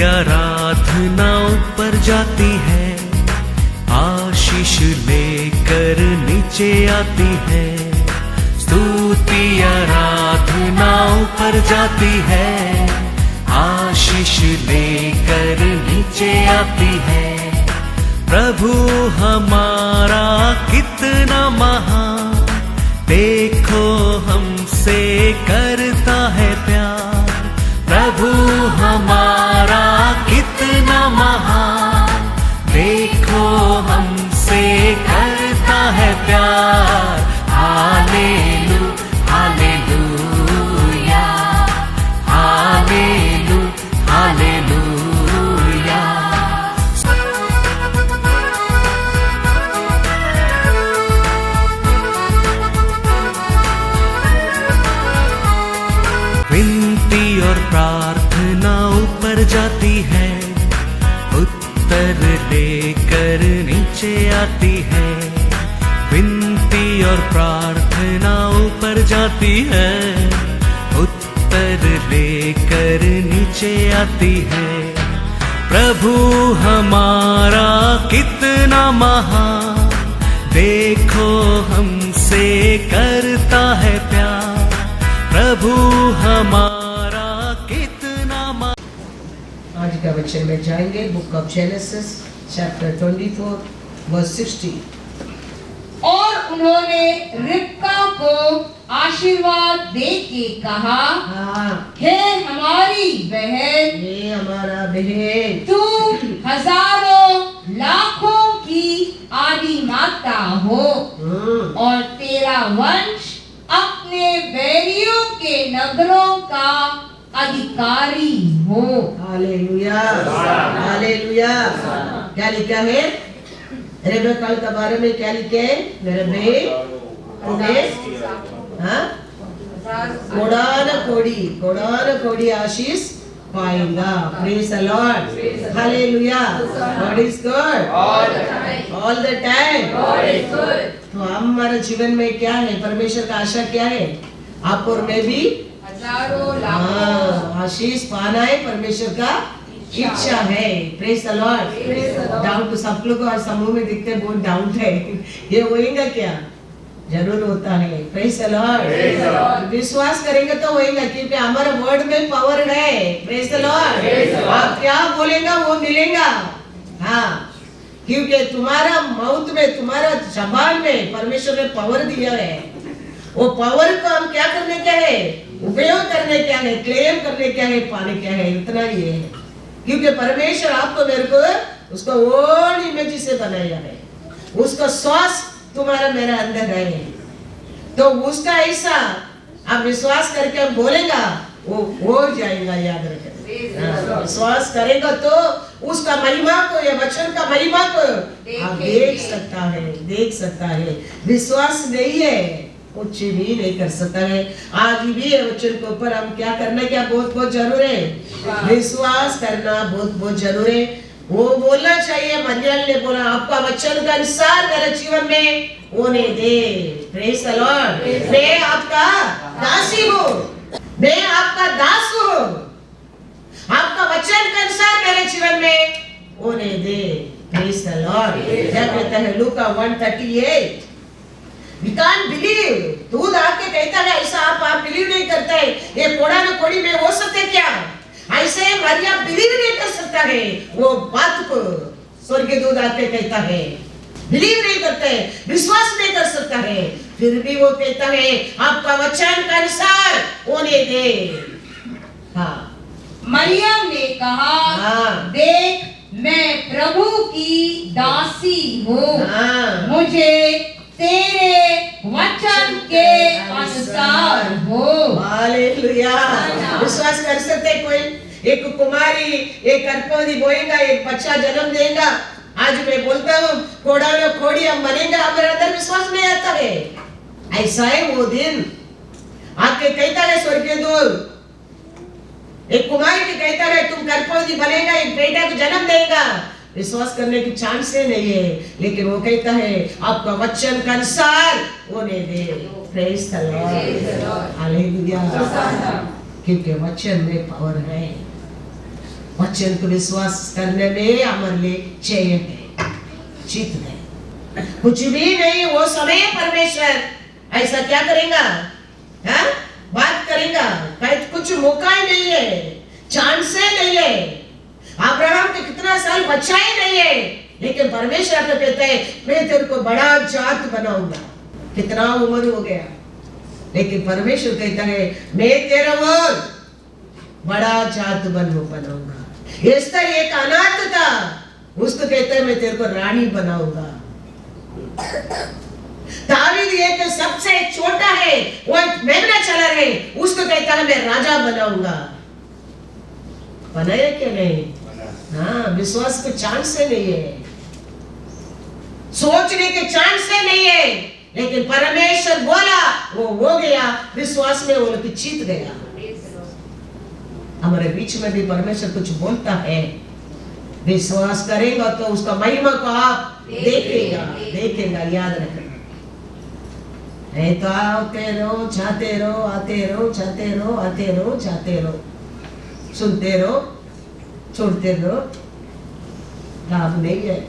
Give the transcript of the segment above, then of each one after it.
आराधना ऊपर जाती है, आशीष लेकर नीचे आती है। स्तुति आराधना ऊपर जाती है, आशीष लेकर नीचे आती है। प्रभु हमारा कितना महान, देखो हमसे करता है प्यार। प्रभु हमारा कितना महान, देखो हमसे करता है प्यार। हालेलू हालेलूया, हालेलू हालेलूया। विनती और प्रार्थना ऊपर जाती है, उत्तर लेकर नीचे आती है। विनती और प्रार्थना ऊपर जाती है, उत्तर लेकर नीचे आती है। प्रभु हमारा कितना महान, देखो हमसे करता है प्यार। प्रभु हमारा कितना आज का वचन में जाएंगे book of Genesis chapter 24 verse 60। और उन्होंने रिबका को आशीर्वाद दे के कहा, हे हमारी बहन, ये हमारा बहन, तू हजारों लाखों की आदि माता हो और तेरा वंश अपने बैरियों के नगरों का अधिकारी हो। Hallelujah hallelujah. क्या लिखा है रेबेका के बारे में? क्या लिखे है? मेरे बहन तुम्हें कोडान कोड़ी आशीष पाएगा। Praise the Lord, hallelujah. God is good all the time. तो हमारे जीवन में क्या है? परमेश्वर का आशा क्या है? आप और मैं भी आशीष पाना है, परमेश्वर का इच्छा है। Praise the Lord. डाउट तो सब लोग और समूह में दिखते बहुत डाउट है, ये होएगा क्या? जरूर होता है। Praise the Lord. विश्वास करेंगे तो होएगा, क्योंकि हमारे वर्ड में पावर है। Praise the Lord. आप क्या बोलेगा वो मिलेगा। हाँ, क्योंकि तुम्हारा माउथ में, तुम्हारा जबान में परमेश्वर ने पावर दिया है। वो पावर को हम क्या करने क्या है? उपयोग करने क्या है? क्लेम करने क्या है? पाने क्या है? इतना ही है। क्योंकि परमेश्वर आपको मेरे को उसका ओन इमेज से बनाया है, उसका श्वास तुम्हारा मेरा अंदर है। तो उसका ऐसा आप विश्वास करके हम बोलेगा, वो हो जाएगा। याद रखें, विश्वास करेगा तो उसका महिमा को, या वचन का महिमा को आप देख सकता है, देख सकता है। विश्वास नहीं है कुछ भी नहीं कर सकता है। आज भी वचन के ऊपर हम क्या करना, क्या बहुत बहुत जरूर है? विश्वास करना बहुत बहुत जरूर है। वो बोलना चाहिए, मरियम ने बोला, आपका वचन के अनुसार मेरे जीवन में होने दे। Praise the Lord. मैं आपका दासी हूँ, मैं आपका दास हूँ, आपका वचन के अनुसार मेरे जीवन में होने दे। Praise the Lord. क्या कहता है लूका 1:38? We can't believe। दूध आके कहता है ऐसा, आप बिलीव नहीं करते हैं। ये कोड़ा न कोड़ी में हो सकते क्या? ऐसे मरियम बिलीव नहीं कर सकता है वो बात को। स्वर्गीय दूध आके कहता है, बिलीव नहीं करते, विश्वास नहीं कर सकता है, फिर भी वो कहता है आपका वचन के अनुसार होने दे। हाँ, मरियम ने कहा, देख मैं प्रभु की दासी हूँ, मुझे तेरे वचन के अनुसार हो। हालेलुया। विश्वास कर सकते कोई? एक कुमारी एक गर्भवती बोएगा, एक बच्चा जन्म देगा। आज मैं बोलता हूँ कोड़ा न खोड़ी हम बनेगा, हमारे अंदर विश्वास नहीं आता है। ऐसा है वो दिन आके कहता है स्वर्गीय दूत, एक कुमारी के कहता है तुम गर्भवती बनेगा, एक बेटा को जन्म देगा। विश्वास करने की चांस ही नहीं है, लेकिन वो कहता है आपका वचन के अनुसार होने दे। Praise the Lord, hallelujah. क्योंकि वचन में पावर है। वचन को विश्वास करने में हमारे लिए जय है, जीत है। कुछ भी नहीं, वो समय परमेश्वर ऐसा क्या करेगा, हाँ? बात करेगा, कुछ मौका ही नहीं है, चांस ही नहीं है। अब्राहम के कितना साल बचा ही नहीं है, लेकिन परमेश्वर तो कहते हैं मैं तेरे को बड़ा जात बनाऊंगा। कितना उम्र हो गया, लेकिन परमेश्वर कहता है मैं तेरा और बड़ा जात बनाऊंगा। एस्तर एक अनाथ था, उसको कहता है मैं तेरे को रानी बनाऊंगा। दावीद एक सबसे छोटा है, वो एक मेमना चला है, उसको कहता है मैं राजा बनाऊंगा। बनाया क्या नहीं? हाँ, विश्वास के चांस से नहीं है, सोचने के चांस से नहीं है, लेकिन परमेश्वर बोला वो हो गया। विश्वास में वो लोग जीत गया। हमारे बीच में भी परमेश्वर कुछ बोलता है, विश्वास करेगा तो उसका महिमा को आप देखेगा, याद रखना। नहीं तो आते रहो, जाते रहो, आते रहो, जाते रहो, आते रहो, जाते रहो, सुनते रहो, छोड़ते रहो, लाभ नहीं है।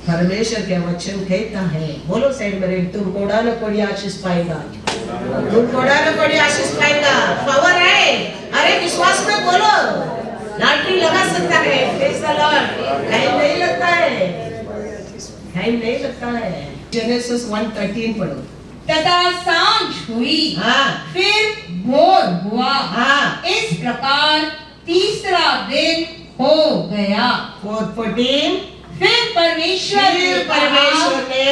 परमेश्वर के वचन कहता है, बोलो साइड में, तुम कोड़ा न कोड़ी आशीष पाएगा, तुम कोड़ा न कोड़ी आशीष पाएगा। पावर है, अरे विश्वास में बोलो। लॉटरी लगा सकता है, टाइम नहीं लगता है, टाइम नहीं लगता है। जेनेसिस 1:13 पढ़ो। तथा सांझ हुई, हाँ, फिर भोर हुआ, हाँ, इस प्रकार तीसरा दिन हो गया। 4:14 फिर परमेश्वर ने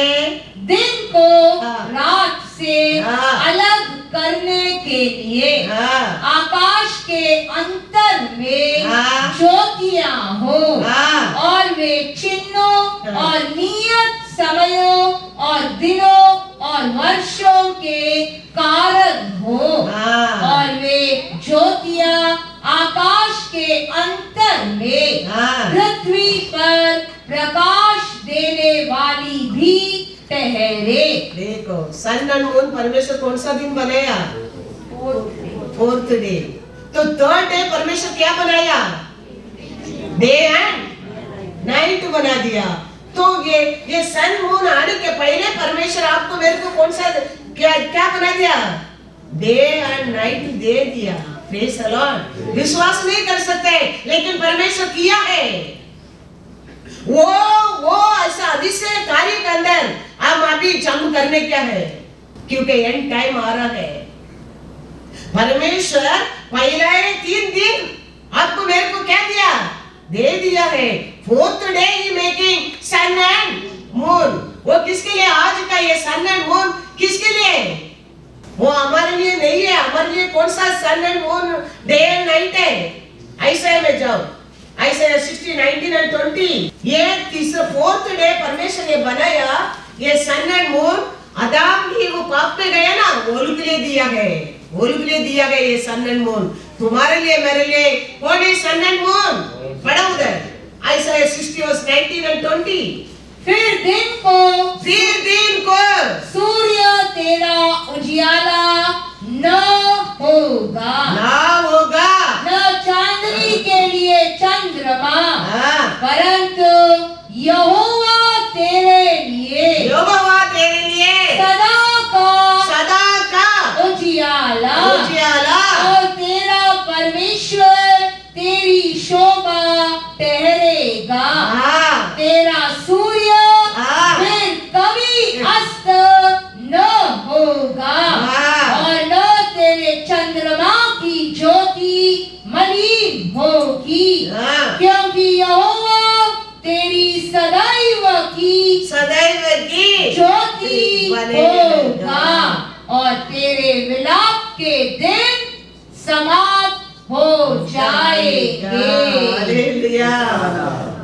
दिन को हाँ, रात से हाँ, अलग करने के लिए हाँ, आकाश के अंतर में हाँ, ज्योतियां हो, हाँ, और वे चिन्हों हाँ, और नियत समयों और दिनों और वर्षों के कारण हो, हाँ, और वे ज्योतियां आकाश के अंतर में हाँ, पृथ्वी पर प्रकाश देने वाली भी ठहरे। देखो सन एंड मून परमेश्वर कौन सा दिन बनाया? 4th day. तो 3rd डे परमेश्वर क्या बनाया? डे एंड नाइट बना दिया। तो ये सन मून आने के पहले परमेश्वर आपको मेरे को कौन सा क्या बना दिया? डे एंड नाइट दे दिया। Praise the Lord. विश्वास नहीं कर सकते, लेकिन परमेश्वर किया है। वो ऐसा अधिशय कार्य के अंदर हम अभी जंप करने क्या है, क्योंकि एंड टाइम आ रहा है। परमेश्वर पहले 3 दिन आपको मेरे को क्या दिया? दे दिया है। 4th डे ही मेकिंग सन एंड मून। वो किसके लिए? आज का ये सन एंड मून किसके लिए? वो हमारे लिए नहीं है। हमारे लिए कौन सा sun and moon day and night है? ऐसे में जाओ, ऐसे 60, 19 और 20। ये 4th डे परमेश्वर ने बनाया। ये सन एंड मून आदम ही वो पाप में गया ना, वो लोग के लिए दिया है। वो लोग के लिए दिया गया ये सन एंड मून। तुम्हारे लिए, मेरे लिए कौन है सन एंड मून? पढ़ा उधर ऐसा 60 और 19 और 20। फिर दिन को सूर्य तेरा उजियाला न होगा, न चांदनी के लिए चंद्रमा, परंतु यहोवा तेरे लिए सदा का उजियाला, और तेरा परमेश्वर तेरी शोभा ठहरेगा। तेरा सूर्य फिर कभी अस्त न होगा, और न तेरे चंद्रमा की ज्योति मलिन होगी, क्योंकि यहोवा तेरी सदैव की ज्योति होगा, और तेरे विलाप के दिन समाप्त हो जाएंगे। हालेलुया।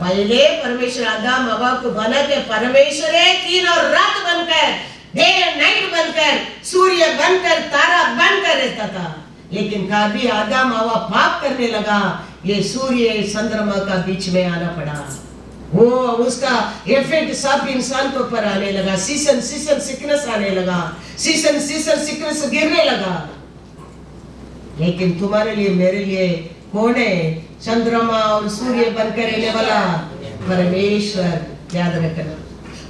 पहले परमेश्वर आदम हवा को बना के परमेश्वर दिन और रात बनकर, डे एंड नाइट बनकर, सूर्य बनकर, तारा बनकर रहता था। लेकिन कभी आदम हवा पाप करने लगा, ये सूर्य चंद्रमा का बीच में आना पड़ा। वो उसका इफेक्ट सब इंसान के ऊपर आने लगा। सीजन सिकनेस आने लगा, सीजन सिकनेस गिरने लगा। लेकिन तुम्हारे लिए, मेरे लिए कौन है? चंद्रमा और सूर्य बनकर रहने वाला परमेश्वर, याद रखना।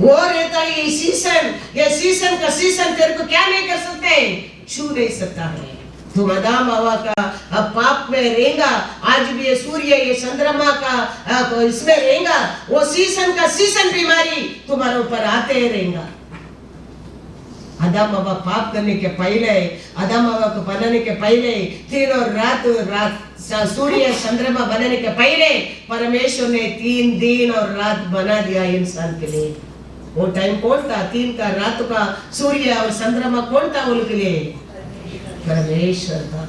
वो रहता है ये सीजन का सीजन तेरे को क्या नहीं कर सकते, छू नहीं सकता है। तुम आदम हवा का अब पाप में रहेगा, आज भी ये सूर्य ये चंद्रमा का इसमें रहेगा, वो सीजन का सीजन बीमारी तुम्हारे ऊपर आते रहेगा। आदम हवा पाप करने के पहले, आदम हवा को बनाने के पहले, दिन और रात सूर्य चंद्रमा बनाने के पहले परमेश्वर ने 3 दिन और रात बना दिया इंसान के लिए। वो टाइम कौन था? 3 का रात का सूर्य और चंद्रमा कौन था उनके लिए? परमेश्वर था।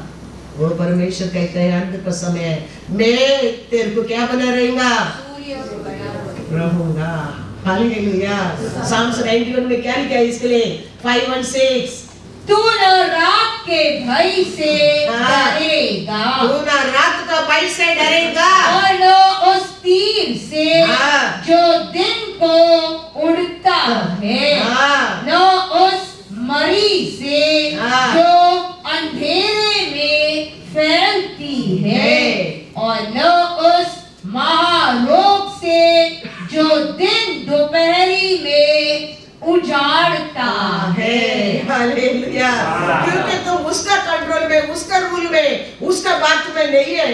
वो परमेश्वर कहते हैं अंत का समय मैं तेरे को क्या बना रहेगा, रहूंगा। हालेलुया। साम्स 91 में क्या लिखा है इसके लिए? 5 और 6 तू न रात के भय से डरेगा, तू न रात का भय से डरेगा, और न उस तीर से जो दिन को उड़ता है, न उस मरी से जो अंधेरे में फैलती है, और न उस महारोग से जो दिन दोपहरी में उजाड़ता है। हालेलुया। क्योंकि तुम उसका कंट्रोल में, उसका रूल में, उसका बात में नहीं है।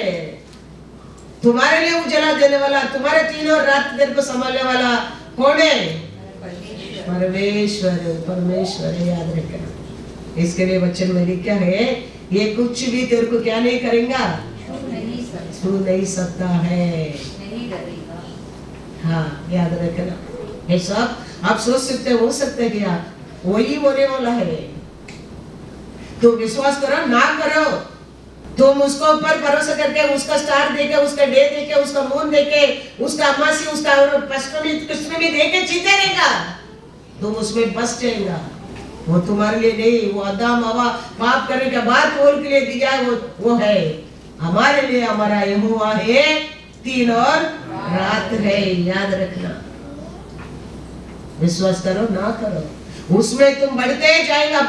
तुम्हारे लिए उजाला देने वाला, तुम्हारे 3 और रात तेरे को संभालने वाला कौन है? परमेश्वर। परमेश्वर है, याद रखना। इसके लिए वचन में लिखा है ये कुछ भी तेरे को क्या नहीं करेगा, छू नहीं सकता है। हाँ, याद रखना। ये सब आप सोच सकते हो सकते हैं क्या वही होने वाला है। तो विश्वास करो ना करो, तुम उसको ऊपर भरोसा करके, उसका स्टार देके, उसका डे देके, उसका मून देके, उसका अमासी, उसका पश्चिमी कृष्ण भी देके जीते रहेगा, तुम उसमें बस जाएगा। वो तुम्हारे लिए नहीं, वो आदम हवा पाप करने के बाद वो के लिए दिया है, वो है हमारे लिए। हमारा यहोवा है, 3 और रात है, याद रखना। विश्वास करो ना करो, उसमें तुम बढ़ते जाएगा।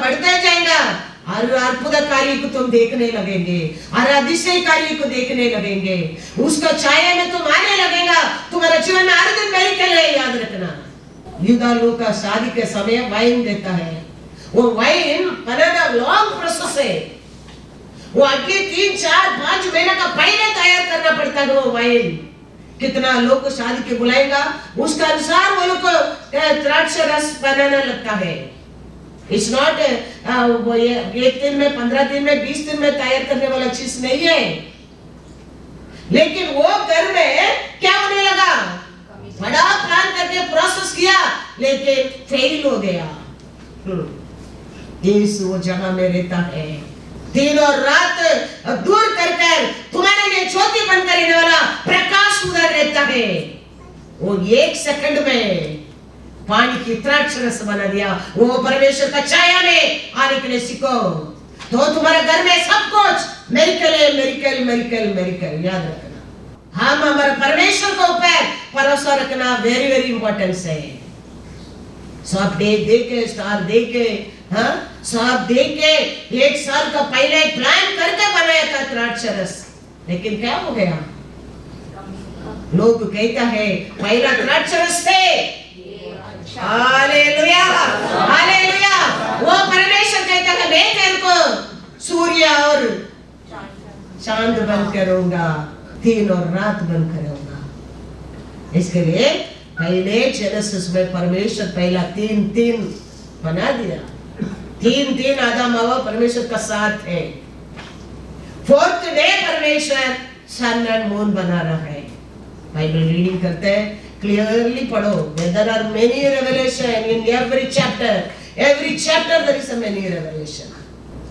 और अद्भुत कार्य को तुम देखने लगेंगे, और अधिशय कार्य को देखने लगेंगे। उसका छाया में तुम आने लगेगा। तुम्हारा जीवन में हर दिन मेरिकल है, याद रखना। युदा लोग का शादी के समय वाइन देता है। वो वाइन बनाना लॉन्ग प्रोसेस है। वो अगले 3, 4, 5 महीने का पहले तैयार करना पड़ता है। वो वाइन कितना लोग को शादी के बुलाएगा, उसका अनुसार वो लोग को द्राक्ष रस बनाना लगता है। इट्स नॉट वो ये 1 दिन में, 15 दिन में, 20 दिन में तैयार करने वाला चीज नहीं है। लेकिन वो घर में क्या होने लगा, बड़ा प्लान करके प्रोसेस किया, लेकिन फेल हो गया। यीशु वो जगह में रहता है, दिन और रात दूर कर तुम्हारे लिए ज्योति बनकर रहने वाला प्रकाश उधर रहता है। वो 1 सेकंड में पानी की द्राक्ष रस बना दिया। वो परमेश्वर का छाया में आने के लिए सीखो, तो तुम्हारे घर में सब कुछ मेरिकल है। मेरिकल याद रखना। हम हमारे परमेश्वर को ऊपर भरोसा रखना वेरी इंपॉर्टेंट है। सब देके स्टार देके, हाँ, सब देके 1 साल का पहले प्लान करके बनाया था द्राक्ष रस, लेकिन क्या हो गया? लोग कहता है पहला द्राक्ष रस से। Hallelujah, hallelujah. वो परमेश्वर कहता है मैं तेरे को सूर्य और चांद बन करूंगा, 3 और रात बन करूंगा। इसके लिए पहले जेनेसिस में परमेश्वर पहला 3 बना दिया। 3 आदम हवा परमेश्वर का साथ है। 4th डे परमेश्वर सन एंड मून बना रहा है। बाइबल रीडिंग करते हैं, क्लियरली पढ़ो। There are many revelation in every chapter there is a many revelation.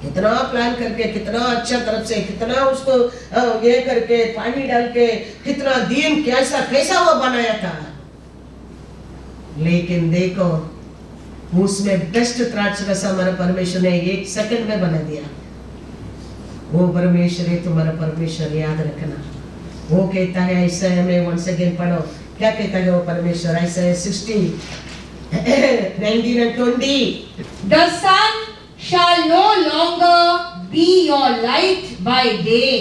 कितना प्लान करके, कितना अच्छा तरफ से, कितना उसको ये करके पानी डाल के, कितना दिन कैसा वो बनाया था। लेकिन देखो उसमें बेस्ट द्राक्ष रस हमारा परमेश्वर ने 1 सेकंड में बना दिया। वो परमेश्वर है तुम्हारा परमेश्वर, याद रखना। वो कहता है ऐसा में वंस अगेन पढ़ो, क्या कहता है वो परमेश्वर? ऐसा 60 19 and 20 The sun shall no longer be your light by day,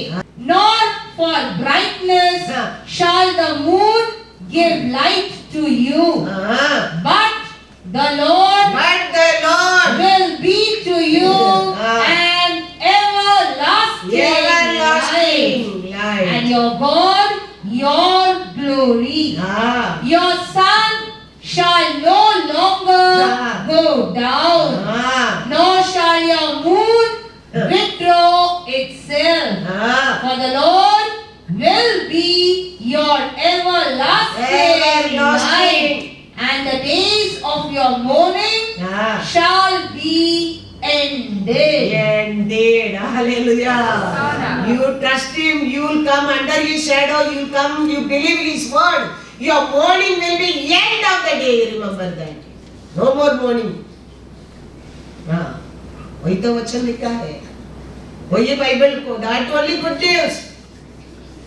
nor for brightness हाँ. shall the moon give light to you. हाँ. But the Lord But the Lord will be to you हाँ. an everlasting everlasting light, light. and your God your glory. हाँ. Your sun shall no longer हाँ. go down, हाँ. nor shall your moon withdraw itself. हाँ. For the Lord will be your everlasting Everlasting. light, and the days of your mourning हाँ. shall be ended. Indeed. Hallelujah. You trust Him, you will come under His shadow, you will come, you believe His word. Your mourning will be end of the day. Remember that. No more mourning. हाँ. वही तो वचन लिखा है. वही Bible को. That only good news.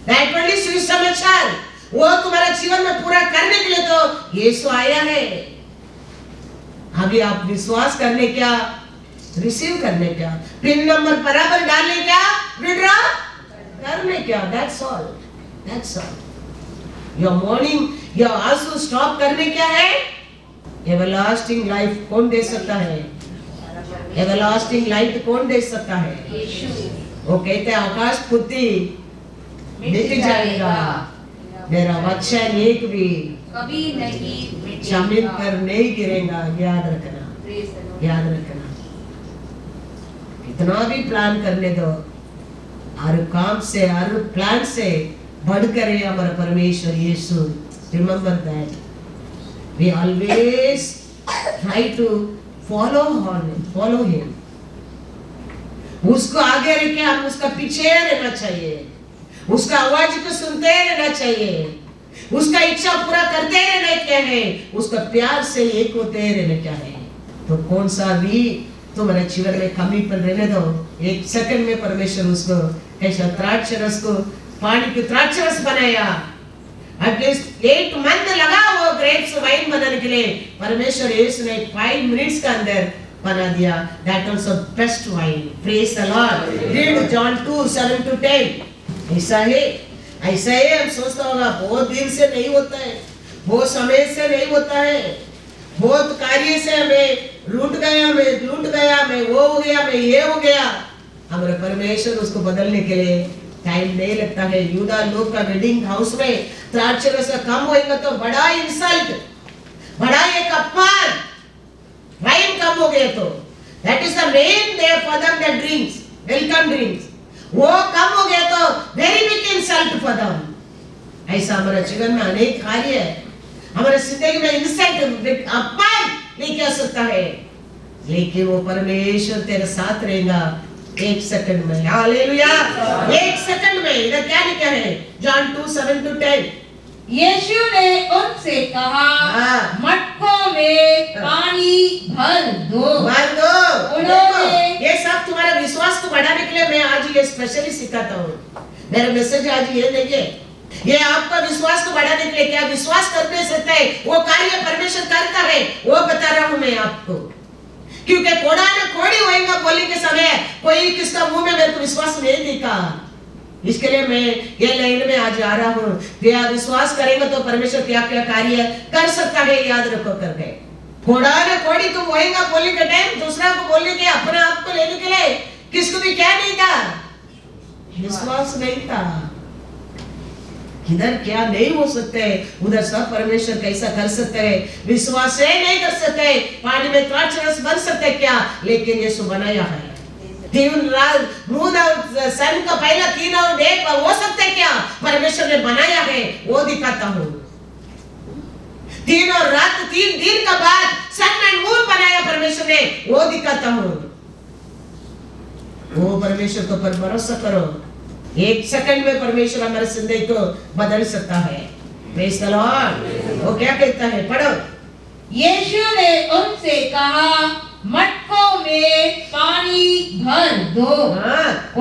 That only सुसमाचार. वो तुम्हारा जीवन में पूरा करने के लिए तो यीशु आया है. अभी आप विश्वास करने क्या, रिसीव करने क्या, पिन नंबर बराबर डालने क्या, विड्रॉ करने क्या. That's all. That's all. Your mourning, your आंसू स्टॉप करने क्या है? एवरलास्टिंग लाइफ कौन दे सकता है? एवरलास्टिंग लाइट कौन दे सकता है? वो कहते हैं आकाश पुत्ती मिट जाएगा, मेरा वचन एक भी कभी नहीं जमीन पर नहीं गिरेगा. याद रखना, याद रखना. कितना भी प्लान करने दो, हर काम से, हर प्लान से बढ़कर है हमारा परमेश्वर Yeshu. Remember that. We always try to follow him. उसको आगे रख के हम उसका पीछे रहना चाहिए. उसका आवाज को सुनते रहना चाहिए. उसका इच्छा पूरा करते रहना क्या है, उसका प्यार से एक होते रहना क्या है. तो कौन सा भी तुम्हारे जीवन में कमी पर रहने दो, एक सेकंड में परमेश्वर उसको कैसा द्राक्षरस रस को पानी की द्राक्षरस रस बनाया. एटलीस्ट 8 मंथ लगा वो ग्रेप्स वाइन बनाने के लिए. परमेश्वर यीशु ने 5 मिनट्स के अंदर बना दिया. That also best wine. Praise the Lord. Read John 2:7-10. ऐसा है हम सोचता होगा बहुत दिन से नहीं होता है, बहुत समय से नहीं होता है, बहुत कार्य से मैं लूट गया, मैं वो हो गया, मैं ये हो गया. हमारे परमेश्वर उसको बदलने के लिए टाइम नहीं लगता है. यूदा लोग का वेडिंग हाउस में द्राक्षरस कम होएगा तो बड़ा इंसल्ट, बड़ा एक अपमान. वाइन कम हो गया तो that is the main day for them the drinks, welcome drinks. वो कम हो गया तो very big insult for them. ऐसा हमारे जीवन में अनेक कार्य है. हमारे जिंदगी में इंसल्ट, अपमान नहीं कह सकता है, लेकिन वो परमेश्वर तेरे साथ रहेगा एक सेकंड में. हालेलुया. एक सेकंड में. इधर क्या लिखा है? जॉन 2:7-10. यीशु ने उनसे कहा, हाँ. मटकों में पानी भर दो. उन्होंने ये सब तुम्हारा विश्वास को बढ़ाने के लिए मैं आज ये स्पेशली सिखाता हूँ. मेरा मैसेज आज ये नहीं है, ये आपका विश्वास को बढ़ाने के लिए क्या विश्वास करने सकते हैं वो कार्य परमेश्वर करता है वो बता रहा हूँ मैं आपको. क्योंकि कोड़ा ने कोड़ी होएगा बोलने के समय कोई किसका मुंह में मेरे को विश्वास नहीं दिखा. इसके लिए मैं ये लाइन में आज आ रहा हूँ. विश्वास करेंगे तो परमेश्वर क्या क्या कार्य कर सकता है याद रखो करके. कोड़ा ने कोड़ी तुम होएगा बोलने के टाइम दूसरा को बोलने के अपने आप को लेने के लिए किसको भी क्या नहीं था, विश्वास नहीं था. इधर क्या नहीं हो सकते है, उधर सब परमेश्वर कैसा कर सकते हैं. विश्वास से नहीं कर सकते. पानी में द्राक्षरस बन सकते क्या, लेकिन यीशु बनाया है. 3 रात मून और सन का पहला 3 और 1 हो सकते क्या, परमेश्वर ने बनाया है वो दिखाता हूँ. 3 और रात 3 दिन का बाद सन एंड मून बनाया परमेश्वर ने वो दिखाता हूँ. वो परमेश्वर को पर भरोसा करो. एक सेकंड में परमेश्वर हमारे जिंदगी को बदल सकता है. Praise the Lord. वो क्या कहता है, पढ़ो. यीशु ने उनसे कहा, मटकों में पानी भर दो.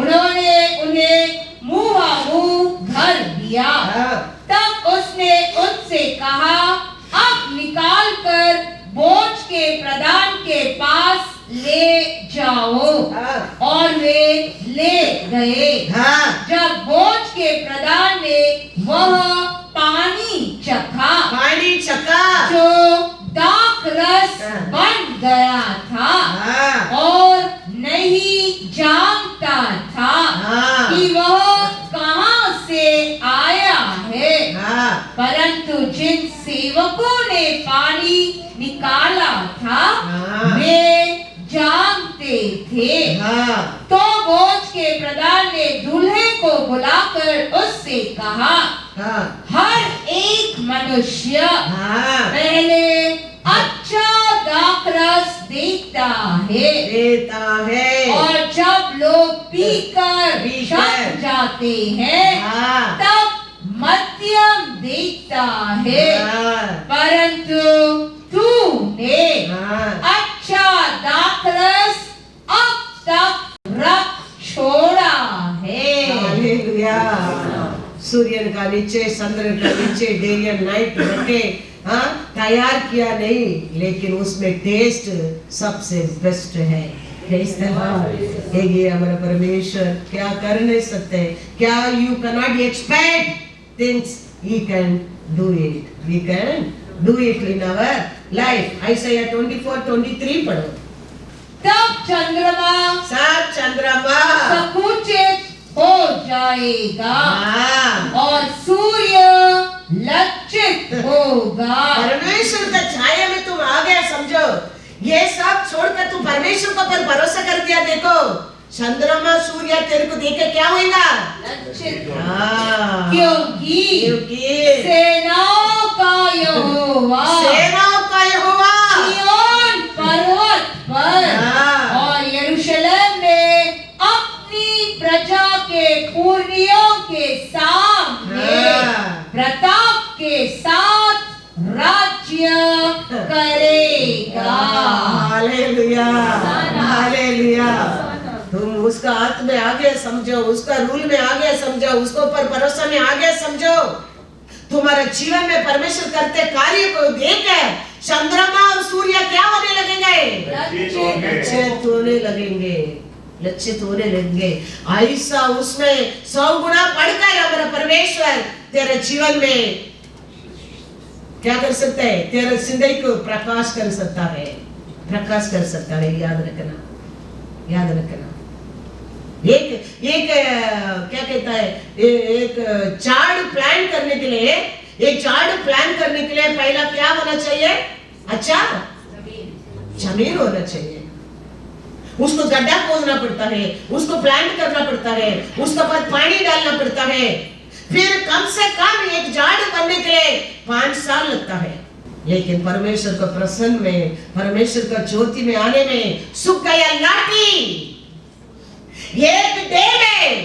उन्होंने उन्हें मुंह भर दिया. तब उसने उनसे कहा, अब निकाल कर बोझ के प्रधान के पास ले ले जाओ। हाँ। और वे ले गए। हाँ। जब बोझ के प्रधान ने वह पानी चखा पानी चखा जो दाख रस हाँ। बन गया था, हाँ। और नहीं जानता था हाँ। कि वह कहां से आया है। हाँ। परंतु जिन सेवकों ने पानी निकाला था हाँ। वे जानते थे। हाँ। तो बोझ के प्रधान ने दूल्हे को बुलाकर उससे कहा, हाँ। हर एक मनुष्य हाँ। पहले अच्छा दाखरस देता है, देता है। और जब लोग पीकर थक जाते हैं हाँ। तब मध्यम देता है। हाँ। परंतु तूने हाँ। अच्छा दाखरस अब तक रख छोड़ा है। हालेलुया। सूर्य का नीचे, चंद्र का नीचे, डे एंड नाइट रखे, हाँ, तैयार किया नहीं, लेकिन उसमें टेस्ट सबसे बेस्ट है। Praise the Lord। ये हमारा परमेश्वर क्या कर नहीं सकते, क्या you cannot expect things, he can do it, we can do it in our life। Isaiah 24:23 पढ़ो। तब चंद्रमा सब चंद्रमा संकुचित हो जाएगा हाँ। और सूर्य लज्जित होगा। परमेश्वर का छाया में तुम आ गया, समझो। ये सब छोड़कर तुम परमेश्वर को पर भरोसा कर दिया। देखो चंद्रमा सूर्य तेरे को देख के क्या होगा? लज्जित। हाँ। क्योंकि सेनाओं का यहोवा सेनाओं का यहोवा सिय्योन पर्वत पर हाँ। और यरूशलेम में अपनी प्रजा के पुरनियों के सामने हाँ। प्रताप के साथ राज्य करेगा। हालेलुया। हालेलुया। तुम उसका हाथ में आ गए समझो, उसका रूल में आ गए समझो, उसको पर भरोसा में आ गए समझो। तुम्हारे जीवन में परमेश्वर करते कार्य को देखकर चंद्रमा और सूर्य क्या होने लगेंगे? लज्जित होने लगेंगे, लज्जित होने लगेंगे। ऐसा उसमें 100 गुना बढ़कर हमारा परमेश्वर तेरे जीवन में क्या कर सकता है? तेरे जिंदगी को प्रकाश कर सकता है, प्रकाश कर सकता है। याद रखना, याद रखना। एक क्या कहता है, एक झाड़ प्लान करने के लिए, एक झाड़ प्लान करने के लिए पहला क्या होना चाहिए? अच्छा जमीन होना चाहिए। उसको गड्ढा खोदना पड़ता है, उसको प्लांट करना पड़ता है, उसके बाद पानी डालना पड़ता है, फिर कम से कम एक झाड़ बनने के लिए 5 साल लगता है। लेकिन परमेश्वर का प्रसन्न में, परमेश्वर का ज्योति में आने में सूख गया लाठी, एक डे में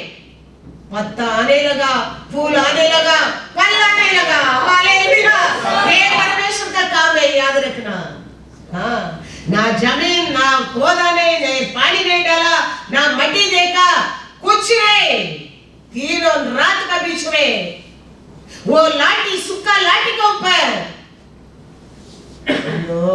पत्ता आने लगा, फूल आने लगा, फल आने लगा। हालेलुया। ये परमेश्वर का काम है, याद रखना। हाँ, ना जमीन, ना खोदा नहीं, ना पानी नहीं डाला, ना मट्टी देखा, कुछ नहीं। दिन और रात का बीच में वो लाठी, सूखा लाठी के ऊपर।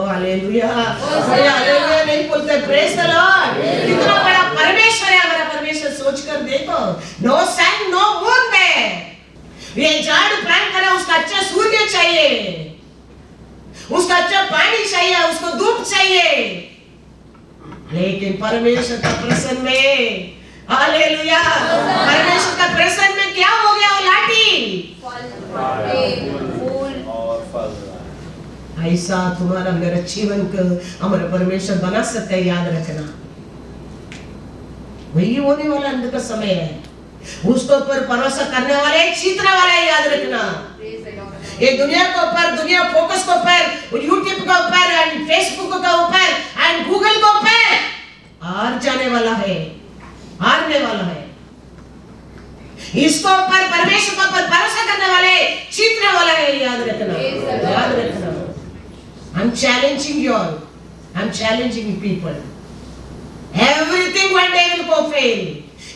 हालेलुया। हालेलुया नहीं बोलते, प्रेज द लॉर्ड। कितना बड़ा परमेश्वर है हमारा परमेश्वर, सोचकर देखो। नो सन, नो मून में ये झाड़ प्लांट करा, उसका अच्छा सूर्य चाहिए, उसका अच्छा पानी चाहिए, उसको धूप चाहिए। लेकिन परमेश्वर का प्रसन्न में, हालेलुया, परमेश्वर का प्रसन्न में क्या हो गया? वो लाठी, ऐसा तुम्हारा मेरा जीवन को हमारा परमेश्वर बना सकता है। याद रखना, वही होने वाला अंत का समय है। उसके ऊपर भरोसा करने वाले जीतने वाले है। याद रखना, ये दुनिया के ऊपर, दुनिया फोकस के ऊपर, यूट्यूब के ऊपर एंड फेसबुक के ऊपर एंड गूगल के ऊपर हार जाने वाला है, हारने वाला है। इसको ऊपर परमेश्वर के ऊपर भरोसा करने वाले जीतने वाला है। याद रखना, याद रखना। I'm challenging you all. I'm challenging people. Everything one day will go fail.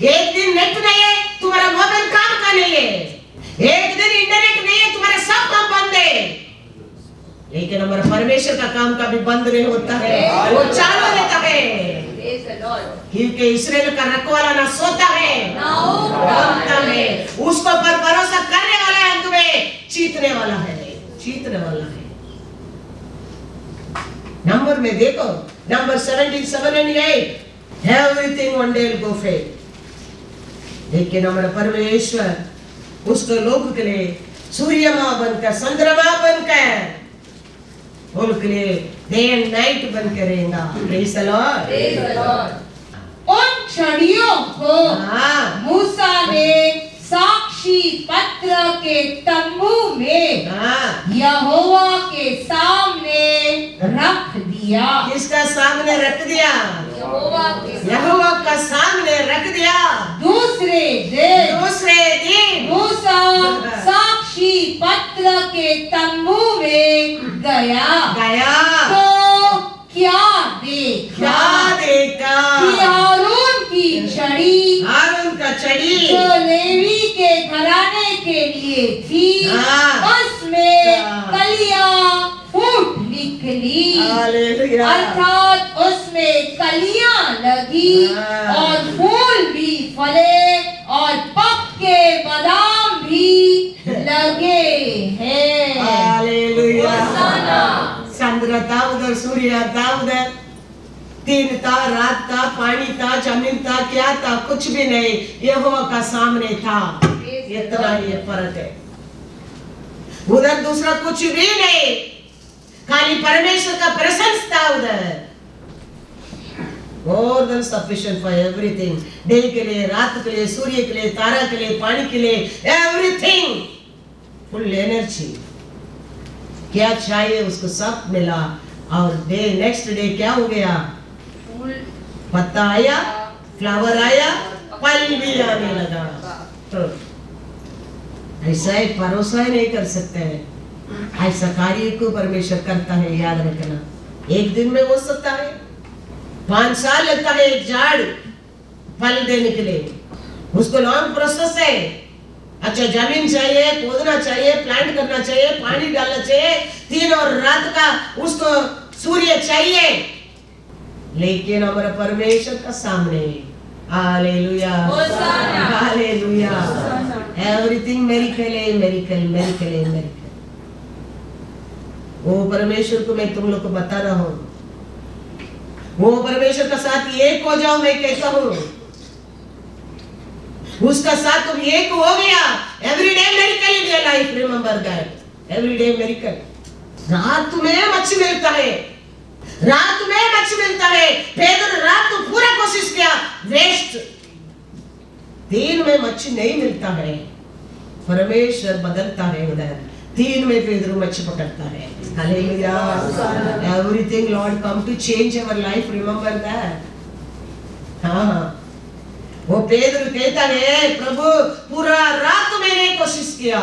एक दिन नेट नहीं है, तुम्हारा मोबाइल काम का नहीं है। एक दिन इंटरनेट नहीं है, तुम्हारे सब काम बंद है। लेकिन हमारा परमेश्वर का काम कभी बंद नहीं होता है, वो चालू रहता है। Praise the Lord. क्योंकि इस्राएल का रखवाला ना सोता है ना उठता है, उसको पर भरोसा करने वाला है, अंत में जीतने वाला है, जीतने वाला है। नंबर में देखो, number 17, 7 and 8, everything one day will go fail. लेकिन हमारा परमेश्वर उसके लोग के लिए सूर्यमा बनकर, चंद्रमा बनकर उनके लिए डे एंड नाइट बनकर रहेगा। Praise the Lord. Praise the Lord. उन छड़ियों को हाँ मूसा ने साक्षी पत्र के तंबू में हाँ, यहोवा के सामने रख दिया। किसका सामने रख दिया? यहोवा के यहोवा का सामने रख दिया। दूसरे दिन मूसा साक्षी पत्र के तंबू में गया तो क्या देखा कि हारून की छड़ी हारून का छड़ी जो लेवी के घराने के लिए थी हाँ। उसमें कलियां फूट निकली, हालेलुया। अर्थात उसमें कलियां लगी हाँ। और फूल भी फले और पक्के बादाम भी लगे हैं। हालेलुया। होसाना। चंद्र था उधर, सूर्य था उधर, दिन था, रात था, पानी था, जमीन था, क्या था? कुछ भी नहीं, यहोवा का सामने था। इतना ही फर्क है। उधर दूसरा कुछ भी नहीं, खाली परमेश्वर का प्रेजेंस था उधर। More than sufficient for everything. Day के लिए, रात के लिए, सूर्य के लिए, तारा के लिए, पानी के लिए, everything, फुल एनर्जी। क्या चाहिए उसको सब मिला। और डे नेक्स्ट डे क्या हो गया? पत्ता आया, फ्लावर आया, फल भी आने लगा। तो ऐसा ही भरोसा ही नहीं कर सकते हैं। ऐसा कार्य को परमेश्वर करता है, याद रखना। एक दिन में हो सकता है, 5 साल लगता है एक झाड़ फल देने के लिए, उसको लॉन्ग प्रोसेस है। अच्छा, जमीन चाहिए, खोदना चाहिए, प्लांट करना चाहिए, पानी डालना चाहिए, दिन और रात का उसको सूर्य चाहिए। लेकिन हमारा परमेश्वर का सामने, हालेलुया, हालेलुया, एवरीथिंग मेरिकल है, मेरिकल, मेरिकल है, मेरिकल। वो परमेश्वर को मैं तुम लोग को बता रहा हूँ, वो परमेश्वर का साथ एक हो जाओ। मैं कहता हूँ उसका साथ तुम एक हो गया। Every day miracle in your life, remember that, every day miracle. रात में मच्छी मिलता है, रात में मच्छी मिलता है। पेदर रात तो पूरा कोशिश किया, वेस्ट। दिन में मच्छी नहीं मिलता है, परमेश्वर बदलता है उधर। दिन में पेदर मच्छी पकड़ता है। Hallelujah, everything Lord come to change our life, remember that. हाँ, वो पेदर कहता है, प्रभु पूरा रात मैंने कोशिश किया,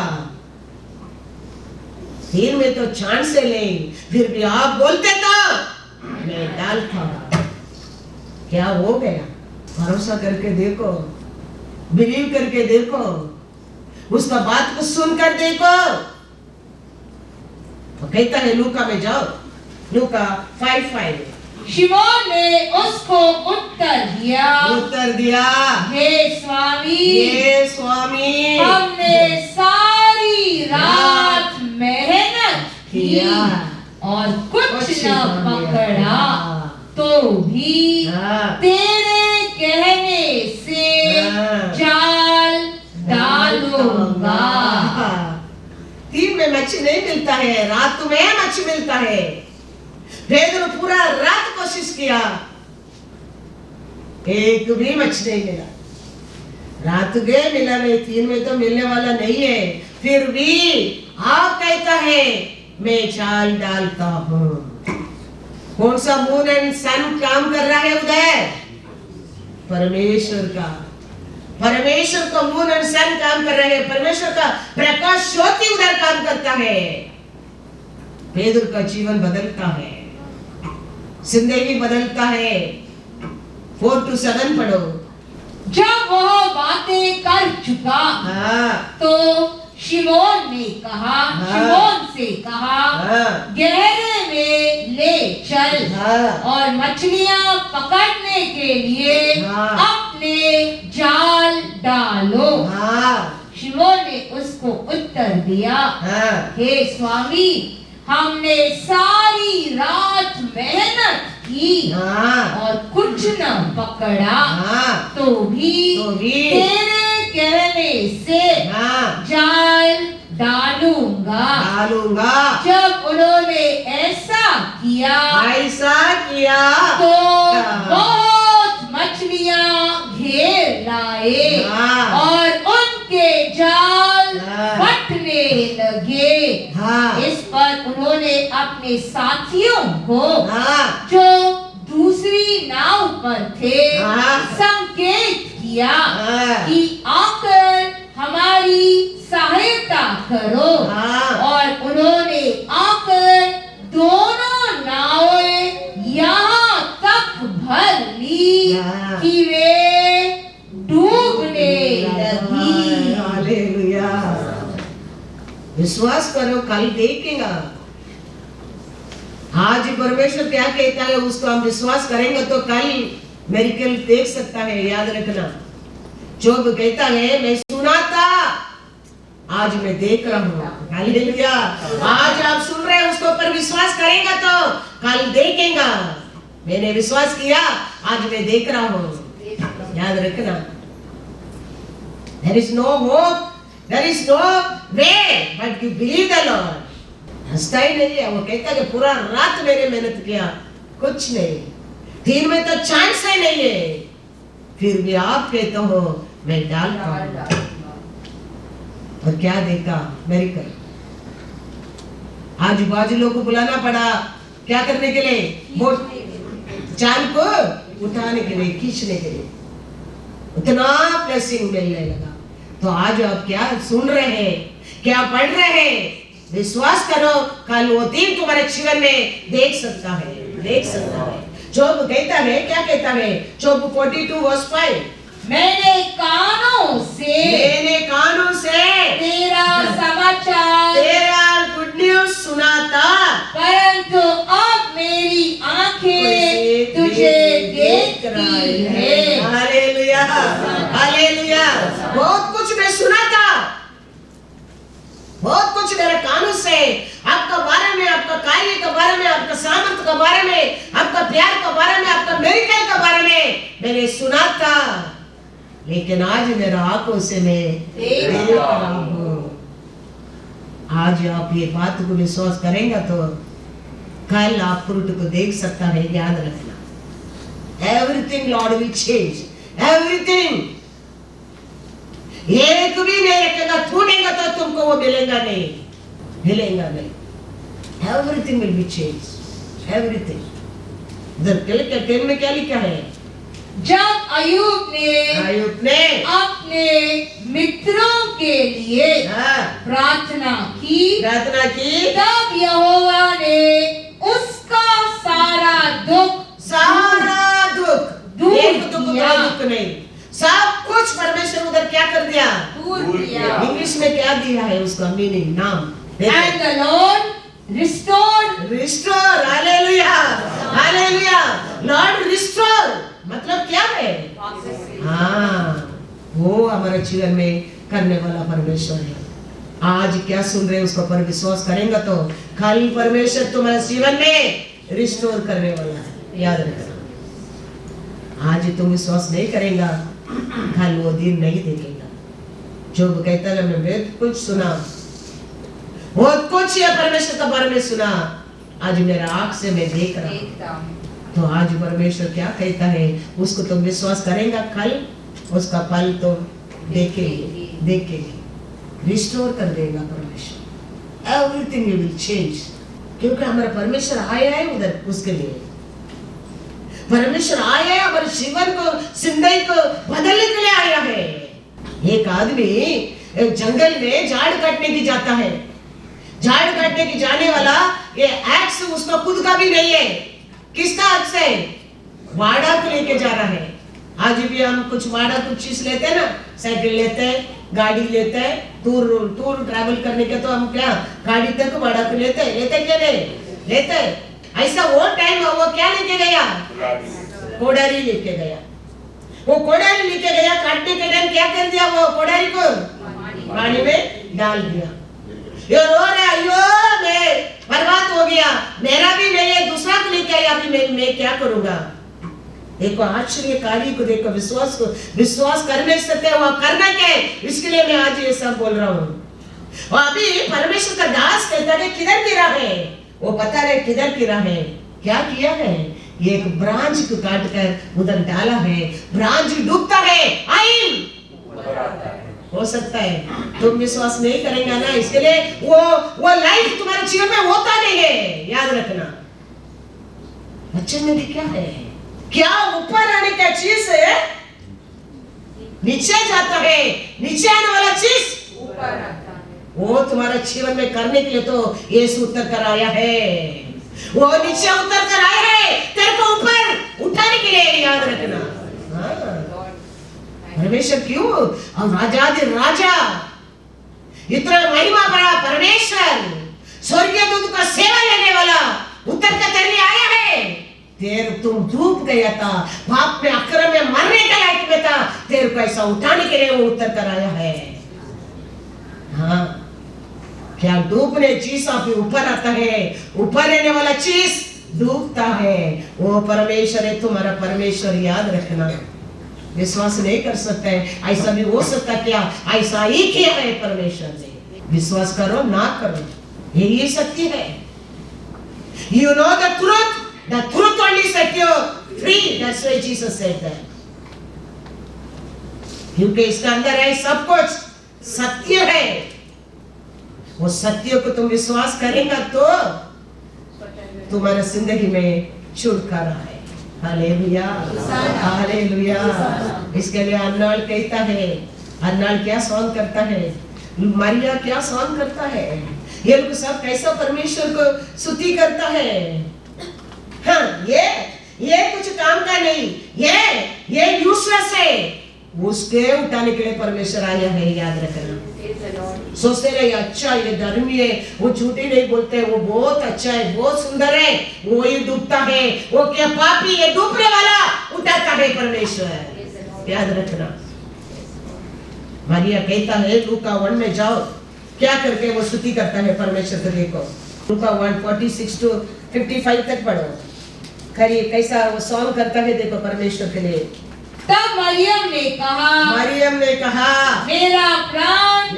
दिन में तो चांस है नहीं, फिर भी आप बोलते तो मैं डालता। क्या हो गया? भरोसा करके देखो, बिलीव करके देखो, उसका बात को सुनकर देखो। तो कहता है लूका में जाओ, लूका 5:5। शिमोन ने उसको उत्तर दिया, हे स्वामी, हमने सारी रात मेहनत की और कुछ न पकड़ा, तो भी तेरे कहने से जाल डालूंगा। दिन में मच्छी नहीं मिलता है, रात में मच्छी मिलता है। पेदर पूरा रात कोशिश किया, एक भी मच्छी नहीं मिला। रात गए, मिला नहीं, दिन में तो मिलने वाला नहीं है। फिर भी आप कहता है मैं जाल डालता हूँ। कौन सा मून एंड सन काम कर रहा है उधर? परमेश्वर का, परमेश्वर का मून एंड सन काम कर रहे हैं। परमेश्वर का प्रकाश ज्योति उधर काम करता है। पेदर का जीवन बदलता है, जिंदगी बदलता है। 4 to 7 पढ़ो। जब वह बातें कर चुका तो शिमोन से कहा, गहरे में ले चल और मछलियां पकड़ने पकड़ने के लिए हाँ। अपने जाल डालो। हाँ शिमोन ने उसको उत्तर दिया, हाँ हे स्वामी, हमने सारी रात मेहनत की हाँ और कुछ न पकड़ा, हाँ तो भी तेरे कहने से हाँ जाल डालूंगा। डालूंगा। जब उन्होंने ऐसा किया तो बहुत मछलियां घेर लाए हाँ। और उनके जाल हाँ। फटने लगे। हाँ। इस पर उन्होंने अपने साथियों को हाँ जो दूसरी नाव पर थे हाँ। संकेत किया हाँ। कि आकर हमारी सहायता करो। हाँ। और उन्होंने आकर दोनों नावें यहाँ तक भर ली हाँ। कि वे डूबने लगी। हालेलुया। विश्वास करो, कल देखेगा। आज परमेश्वर क्या कहता है उसको हम विश्वास करेंगे तो कल मेरिकल देख सकता है। याद रखना, जोब कहता है मैं सुना था, आज मैं देख रहा हूँ। हालेलुया। आज आप सुन रहे हैं, उसके ऊपर विश्वास करेगा तो कल देखेगा। मैंने विश्वास किया, आज मैं देख रहा हूँ। याद रखना, there is no hope, there is no way, but you believe the Lord. हंसता ही नहीं है, वो कहता है कि पूरा रात मैंने मेहनत किया, कुछ नहीं, दिन में तो चांस ही नहीं है, फिर भी आप कहते हो मैं डालता हूं। और क्या देखा मेरिकल। आजू बाजू लोगों को बुलाना पड़ा, क्या करने के लिए, बोट जाल को उठाने के लिए, खींचने के लिए। उतना ब्लेसिंग मिलने लगा। तो आज आप क्या सुन रहे हैं, क्या पढ़ रहे हैं, विश्वास करो, कल वो दिन तुम्हारे जीवन में देख सकता है, देख सकता है। जोब कहता है, क्या कहता है, जोब 42:5, मैंने कानों से तेरा समाचार, तेरा गुड न्यूज सुना था, परंतु अब मेरी आंखें तुझे देखती है। Hallelujah, hallelujah. बहुत कुछ मैं सुना था, बहुत कुछ मेरे कानों से आपका बारे में, आपका कार्य के बारे में, आपका सामर्थ के बारे में, आपका प्यार के बारे में, आपका मेरिकल के बारे में मैंने सुना था, लेकिन आज मेरा आंखों से मैं देख रहा हूँ। आज आप ये बात को विश्वास करेंगे तो कल आप फ्रूट को देख सकता है। याद रखना, everything Lord will change, everything. एक भी नहीं रखेगा, ढूंढेगा तो तुमको वो मिलेगा नहीं, मिलेगा नहीं। Everything will be change, everything. इधर 10 में क्या लिखा है, जब अय्यूब ने अपने मित्रों के लिए प्रार्थना की, तब यहोवा ने उसका सारा दुख एक दुख नहीं, सब कुछ परमेश्वर उधर क्या कर दिया, दूर किया। इंग्लिश में क्या दिया है उसका मीनिंग, नाम, And the Lord restored. Hallelujah, hallelujah. Lord restore मतलब क्या है, हाँ, वो हमारे जीवन में करने वाला परमेश्वर है। आज क्या सुन रहे हैं उसको पर विश्वास करेंगे तो कल परमेश्वर तुम्हारे जीवन में रिस्टोर करने वाला है। याद रखना, आज तुम विश्वास नहीं करेगा, कल वो दिन नहीं देखेगा। जो कहता है मैं बहुत कुछ सुना, बहुत कुछ है परमेश्वर के बारे में सुना, आज मेरा आंख से मैं देख रहा हूँ। तो आज परमेश्वर क्या कहता है उसको तुम विश्वास करेगा, कल उसका फल तो देखेंगे, रिस्टोर कर देगा परमेश्वर। एवरीथिंग विल चेंज, क्योंकि हमारा परमेश्वर आया है उधर, उसके लिए परमेश्वर आया है, हमारे जीवन को, जिंदगी को बदलने के लिए आया है। एक आदमी एक जंगल में झाड़ काटने की जाता है, झाड़ काटने की जाने वाला ये एक्स उसका खुद का भी नहीं है, किसका एक्स है, वाड़ा को लेके जा रहा है। आज भी हम कुछ वाड़ा कुछ चीज लेते हैं ना, साइकिल लेते हैं, गाड़ी लेते हैं, दूर ट्रैवल करने के तो हम क्या गाड़ी तक वाड़ा को लेते क्या नहीं लेते। ऐसा वो टाइम वो क्या लेके गया, कोड़ारी लेके गया। वो कोड़ारी लेके गया, काटने के टाइम क्या कर दिया वो कोड़ारी को? पानी में डाल दिया। ये रो रहा, अयो मैं बर्बाद हो गया, मेरा भी नहीं है, दूसरा को लेके आया, अभी मैं क्या करूंगा? देखो आश्चर्यकारी को देखो, विश्वास करने सकते हैं, वह करना क्या है, इसके लिए मैं आज ये सब बोल रहा हूँ। और अभी परमेश्वर का दास कहता है किधर गिरा है, वो पता है किधर गिरा है, क्या किया है, ये एक ब्रांच को काट कर उधर डाला है, ब्रांच डूबता है, आई हो सकता है तुम विश्वास नहीं करेंगे ना, इसके लिए वो लाइफ तुम्हारे जीवन में होता नहीं है, याद रखना। वचन में क्या है, क्या ऊपर आने का चीज है नीचे जाता है, नीचे आने वाला चीज ऊपर आता है। वो तुम्हारे जीवन में करने के लिए तो यीशु उतर कर आया है, वो नीचे उतर कर आया है तेरे को ऊपर उठाने के लिए, याद रखना। परमेश्वर क्यों, और राजाधि राजा, इतना महिमा बड़ा परमेश्वर, स्वर्गीय दूत का सेवा लेने वाला उतर कर तेरे लिए आया है। तुम डूब गया था, पाप में अक्रम में मरने का लायक में था, तेरे को ऐसा उठाने के लिए वो उतर कर आया है। हाँ, क्या डूबने चीज आप ऊपर आता है, ऊपर रहने वाला चीज डूबता है, वो परमेश्वर है तुम्हारा परमेश्वर, याद रखना। विश्वास नहीं कर सकते हैं, ऐसा भी हो सकता क्या, ऐसा ही किया है परमेश्वर ने। विश्वास करो ना करो, यही सत्य है। You know the truth only set you free, that's why Jesus said that। क्योंकि इसके अंदर है सब कुछ सत्य है, वो सत्य को तुम विश्वास करेगा तो तुम्हारा जिंदगी में छुटकारा है। Hallelujah, hallelujah. इसके लिए अन्नाल कहता है, अन्नाल क्या सॉन्ग करता है, मरिया क्या सॉन्ग करता है, ये लोग सब कैसा परमेश्वर को स्तुति करता है। हाँ, ये कुछ काम का नहीं, ये यूजलेस है, उसके उठाने के लिए परमेश्वर आया है, याद रखना। सोचते रहे अच्छा ये धर्मी है, वो झूठी नहीं बोलते, वो बहुत अच्छा है, बहुत सुंदर है, वो ही डूबता है, वो क्या पापी है, डूबने वाला उठाता है परमेश्वर, याद रखना। मरिया कहता है लूका 1 में जाओ, क्या करके वो स्तुति करता है परमेश्वर को, देखो लूका 1:46 to 55 तक पढ़ो, करिए कैसा वो सॉन्ग करता है, देखो परमेश्वर के लिए। तब मरियम ने कहा मेरा प्राण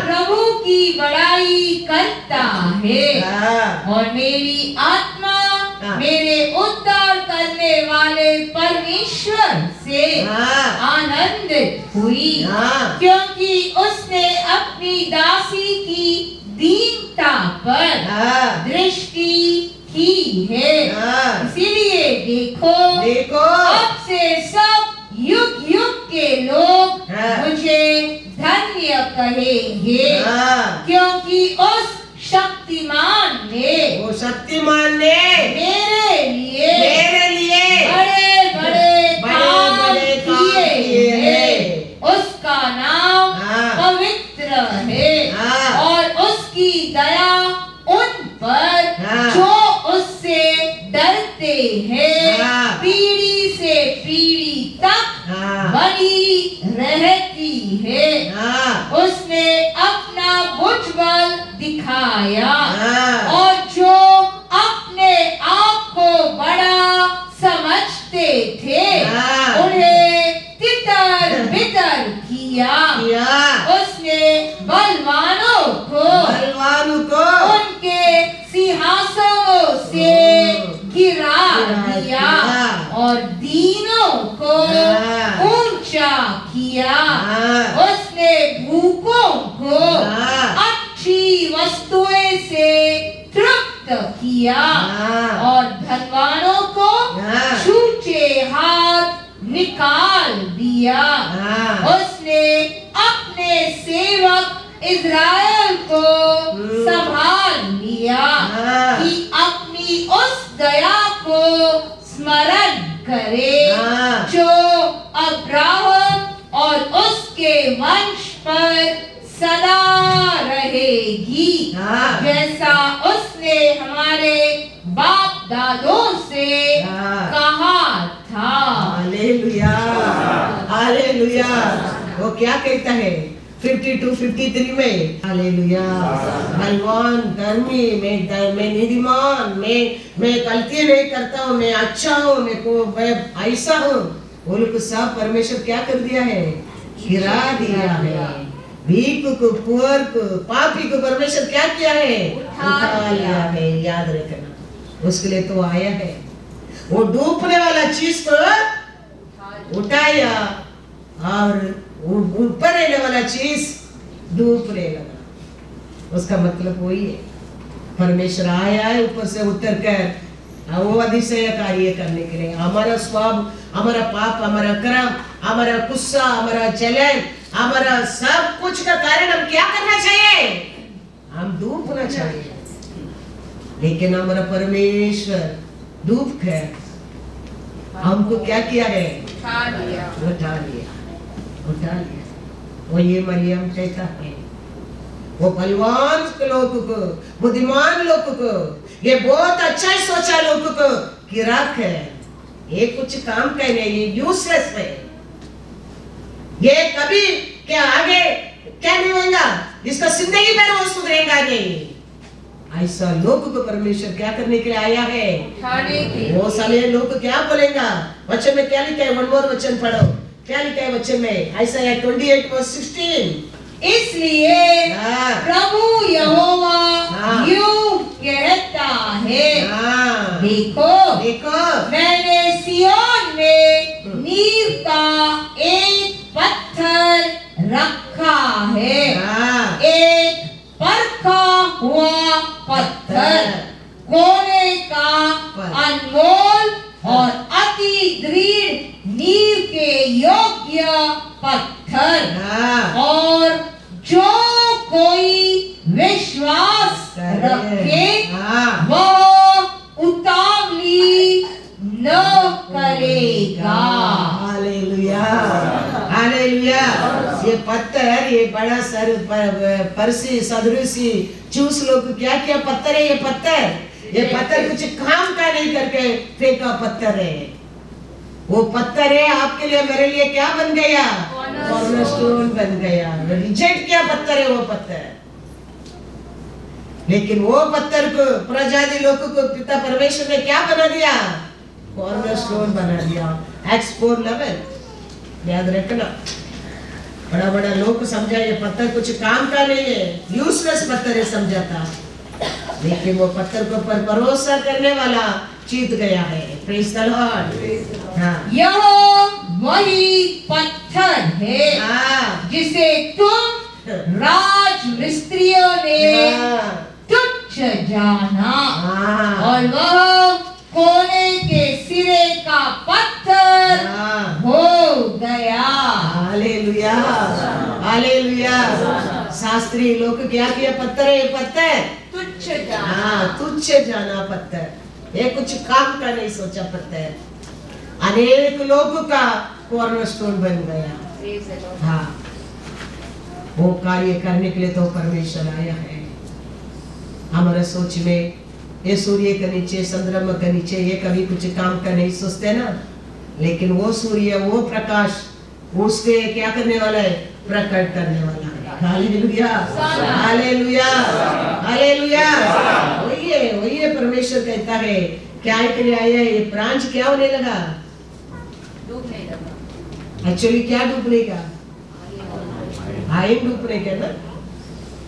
प्रभु की बड़ाई करता है, और मेरी आत्मा मेरे उद्धार करने वाले परमेश्वर से आनंदित हुई, क्योंकि उसने अपनी दासी की दीनता पर दृष्टि की है। इसीलिए देखो अब से सब युग युग के लोग मुझे धन्य कहेंगे, क्योंकि उस शक्तिमान ने मेरे लिए बड़े काम किए हैं। उसका नाम पवित्र है, और उसकी दया उन पर जो उससे डरते हैं पीढ़ी से पीढ़ी तक बनी रहती है। उसने अपना भुजबल दिखाया, और जो अपने आप को बड़ा समझते थे उन्हें तितर बितर किया। उसने बलवानों को उनके सिंहासनों से गिरा दिया, और दीनों को ऊंचा किया। उसने भूखों को अच्छी वस्तुएं से तृप्त किया, और धनवानों को छूटे हाथ निकाल दिया। उसने अपने सेवक इज़राइल को संभाल लिया, कि अपनी उस दया को स्मरण करे जो अब्राहम और उसके वंश पर सदा रहेगी, जैसा उसने हमारे बाप दादों से कहा क्या कहता है 52-53 में, हालेलुया। बलवान, धर्मी, मैं नीतिमान, मैं गलती नहीं करता हूँ, मैं अच्छा हूँ, मैं ऐसा हूँ, वो लोग सब परमेश्वर क्या कर दिया है, गिरा दिया है। भीख को, पुअर को, पापी को परमेश्वर क्या किया है, उठा लिया है। याद रखना, उसके लिए तो आया है। वो डूबने वाला चीज को उठाया और ऊपर रहने वाला चीज डूबने लगा। उसका मतलब वही है, परमेश्वर आया है ऊपर से उतर कर वो अधिशय कार्य करने के लिए। हमारा स्वभाव, हमारा पाप, हमारा कर्म, हमारा गुस्सा, हमारा जलन, हमारा सब कुछ का कारण हम क्या करना चाहिए, हम डूबना चाहिए। लेकिन हमारा परमेश्वर डूब कर हमको क्या किया है, उठा लिया। वो ये मरियम कहता है, वो बलवान लोग को, बुद्धिमान लोग को, ये बहुत अच्छा सोचा लोग को गिरा है। ये कुछ काम करने, ये यूजलेस है, ये कभी क्या आगे क्या नहीं होगा, इसका जिंदगी भर वो सुधरेगा नहीं। ऐसा लोग को परमेश्वर क्या करने के लिए आया है, वो साले लोग क्या बोलेगा। वचन में क्या लिखा है, वन और वचन पढ़ो, क्या लिखा है वचन में, ऐसा है 28:16। इसलिए प्रभु यहोवा यूं कहता है, देखो मैंने सिय्योन में नींव का एक पत्थर रखा है, एक परखा हुआ पत्थर, कोने का अनमोल और अति दृढ़ नींव के योग्य पत्थर, और जो कोई विश्वास रखे वो उतावली न करेगा। Hallelujah, hallelujah. ये पत्थर, ये बड़ा सर परसी सदृशी चूस लोग क्या किया पत्थर है, ये पत्थर कुछ काम का नहीं करके फेंका पत्थर है। वो पत्थर है आपके लिए, मेरे लिए क्या बन गया, कॉर्नरस्टोन बन गया। रिजेक्ट किया पत्थर है वो पत्थर, लेकिन वो पत्थर को प्रजाति लोगों को पिता परमेश्वर ने क्या बना दिया, कॉर्नरस्टोन बना दिया। Acts 4:11 याद रखना। बड़ा बड़ा लोग समझा ये पत्थर कुछ काम का नहीं है, यूजलेस पत्थर है समझा था, लेकिन वो पत्थर को पर भरोसा करने वाला जीत गया है। Praise the Lord. यह वही पत्थर है जिसे तुम राज मिस्त्रियों ने तुच्छ जाना, और वह कोने के सिरे का पत्थर हो गया। Hallelujah, hallelujah. शास्त्री लोग क्या किया, पत्थर है, पत्थर तुच्छ जाना, तुच्छ जाना पत्थर, ये कुछ काम का नहीं सोचा पत्थर, अनेक लोगों का कॉर्नरस्टोन बन गया। हाँ, वो कार्य करने के लिए तो परमेश्वर आया है। हमारे सोच में ये सूर्य के नीचे, चंद्रमा के नीचे ये कभी कुछ काम का नहीं सोचते ना, लेकिन वो सूर्य, वो प्रकाश उसके क्या करने वाला है, प्रकट करने वाला है। Hallelujah, hallelujah, hallelujah. वही है परमेश्वर कहता है क्या के लिए आया है। ये प्रांच क्या होने लगा, डूबने लगा। एक्चुअली क्या डूबने का, आयन डूबने का ना।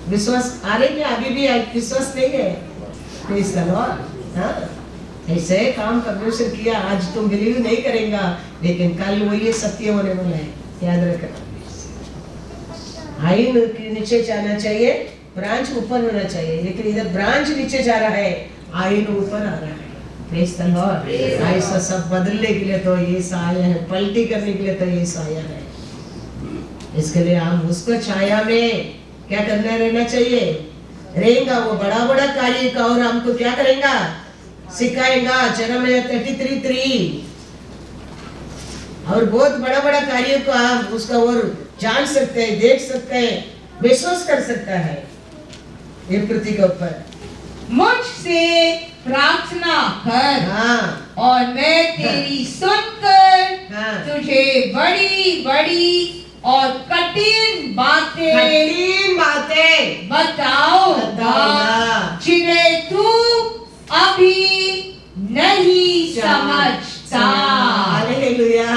विश्वास आ रहे क्या, अभी भी विश्वास नहीं है। Praise the Lord. ऐसे काम परमेश्वर किया, आज तुम बिलीव नहीं करेगा, लेकिन कल वो ये सत्य होने वाला है, याद रखना। आयन के नीचे जाना चाहिए, ब्रांच ऊपर होना चाहिए, लेकिन इधर ब्रांच नीचे जा रहा है, आयन ऊपर आ रहा है। Praise the Lord. ऐसा सब बदलने के लिए तो ये आया है, पलटी करने के लिए तो ये आया है। इसके लिए हम उसको छाया में क्या करना रहना चाहिए, रहेगा। वो बड़ा बड़ा कार्य का और हमको क्या करेगा, सिखाएगा। जेरेमिया 33:3 और बहुत बड़ा बड़ा कार्य को आप उसका और जान सकते हैं, देख सकते हैं, विश्वास कर सकता है ये पृथ्वी के ऊपर। मुझसे प्रार्थना कर, और मैं तेरी सुनकर तुझे बड़ी बड़ी और कठिन बातें बताऊंगा जिन्हें तू अभी नहीं समझता। हालेलुया।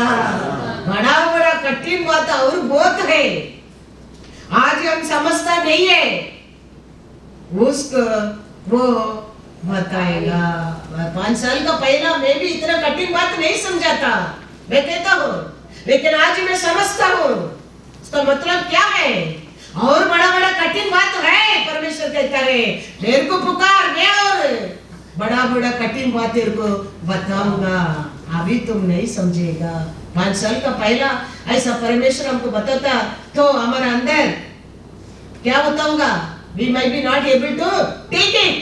बड़ा बड़ा कठिन बात और बहुत है, आज हम समझता नहीं है, उसको वो बताएगा। 5 साल का पहला मैं भी इतना कठिन बात नहीं समझा था, मैं कहता हूँ, लेकिन आज मैं समझता हूँ इसका मतलब क्या है। और बड़ा बड़ा कठिन बात है, परमेश्वर कहता है मेरे को पुकार, मैं और बड़ा बड़ा कठिन बात तेरे को बताऊंगा, अभी तुम नहीं समझेगा। 5 साल का पहला ऐसा परमेश्वर हमको बताता तो हमारे अंदर क्या होता होगा, we might be not able to take it।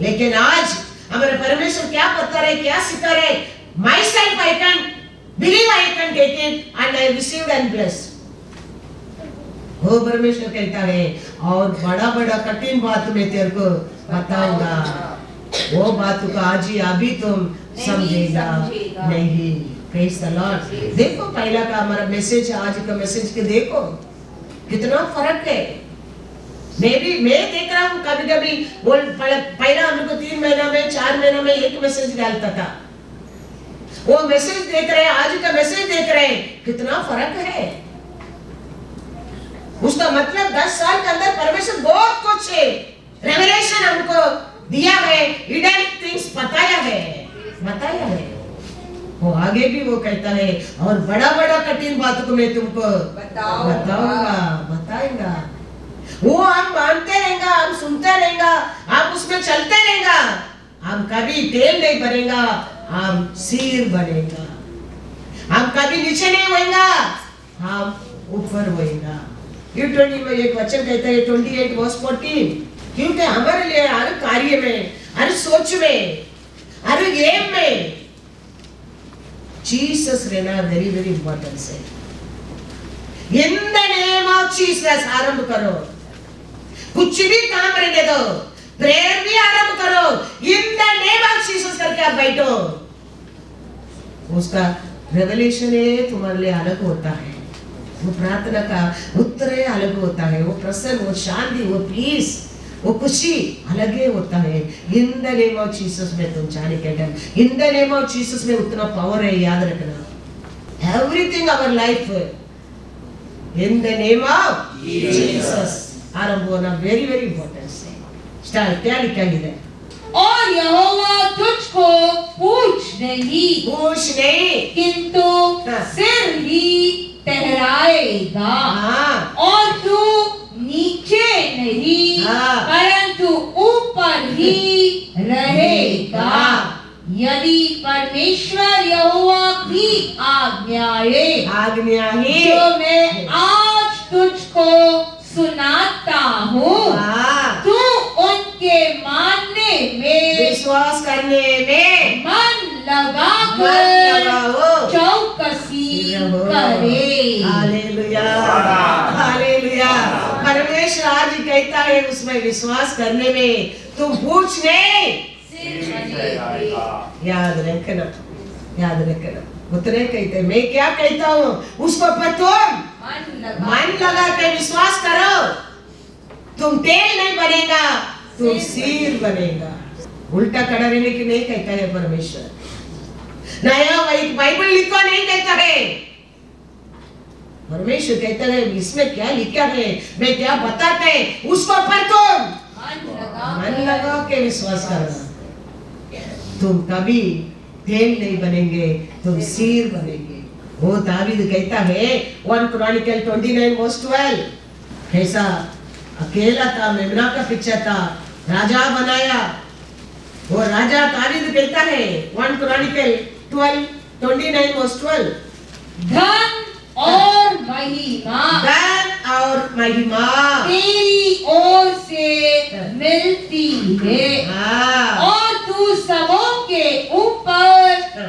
लेकिन आज हमारे परमेश्वर क्या बता रहे, क्या सिखा रहे, myself I can believe, I can take it and I received and blessed। वो परमेश्वर कहता है और बड़ा बड़ा कठिन बात मैं तेरे को बताऊंगा, वो बात को आज ही अभी तुम समझेगा नहीं। Praise the Lord. देखो पहला का हमारा मैसेज, आज का मैसेज के देखो कितना फर्क है। मैं देख रहा हूँ कभी कभी वो पहला हम लोग को 3 महीना में 4 महीना में एक मैसेज डालता था, वो मैसेज देख रहे हैं, आज का मैसेज देख रहे हैं, कितना फर्क है। उसका मतलब 10 साल के अंदर परमेश्वर बहुत कुछ है, रेवलेशन हमको दिया है, हिडन थिंग्स बताया है। वो आगे भी वो कहता है और बड़ा बड़ा कठिन बात को मैं तुमको बताऊंगा। वो हम मानते रहेगा, हम सुनते रहेगा, आप उसमें चलते रहेगा, हम कभी टेल नहीं बनेगा, हम सिर बनेगा। हम कभी नीचे नहीं होएगा, हम ऊपर होएगा। U20 में एक वचन कहता है 28 वर्स 14, क्योंकि हमारे लिए हर कार्य में, हर सोच में, हर एम में जीसस रहना वेरी वेरी इंपॉर्टेंट है। In the name of Jesus आरंभ करो, कुछ भी काम रहने दो, प्रेयर भी आरंभ करो, इन द नेम ऑफ जीसस करके आप बैठो। उसका रेवलेशन है तुम्हारे लिए अलग होता है, वो प्रार्थना का उत्तर अलग होता है, वो प्रसन्न, वो शांति, वो पीस, वो खुशी अलग ही होता है। In the name of Jesus में तुम जाने के time, in the name of Jesus में उतना पावर है, याद रखना। Everything our life in the name of Jesus आरंभ होना वेरी वेरी इंपॉर्टेंट है। स्टार्ट क्या लिखा है, और यहोवा तुझको पूछ नहीं किंतु सिर ही ठहराएगा, और तू नीचे नहीं परंतु ऊपर ही रहेगा। यदि परमेश्वर यहोवा की आज्ञाएं जो मैं आज तुझको सुनाता हूँ, तू उनके मानने में, विश्वास करने में मन लगाकर चौकसी करे। Hallelujah, hallelujah. परमेश्वर आज कहता है उसमें विश्वास करने में तुम पूछने याद रखना, याद रखना। उतने कहते, मैं क्या कहता हूँ उसको पर तुम मन लगा के विश्वास करो, तुम टेल नहीं बनेगा, तुम सिर बनेगा। उल्टा खड़ा रहने की नहीं कहता है परमेश्वर, नया बाइबल लिखो नहीं कहता है। परमेश्वर कहता है इसमें क्या लिखा है, मैं क्या बताते हैं उसको पर तुम मन लगा के विश्वास करना, तुम कभी टेल नहीं बनेंगे, तुम सिर बनेंगे। वो दावीद कहता है 1 क्रॉनिकल 29 वर्स 12, कैसा अकेला था, मेमना का पीछा था, राजा बनाया। वो राजा दावीद कहता है 1 क्रॉनिकल 29 वर्स 12, धन और महिमा तेरी ओर से मिलती है, और तू सबों के ऊपर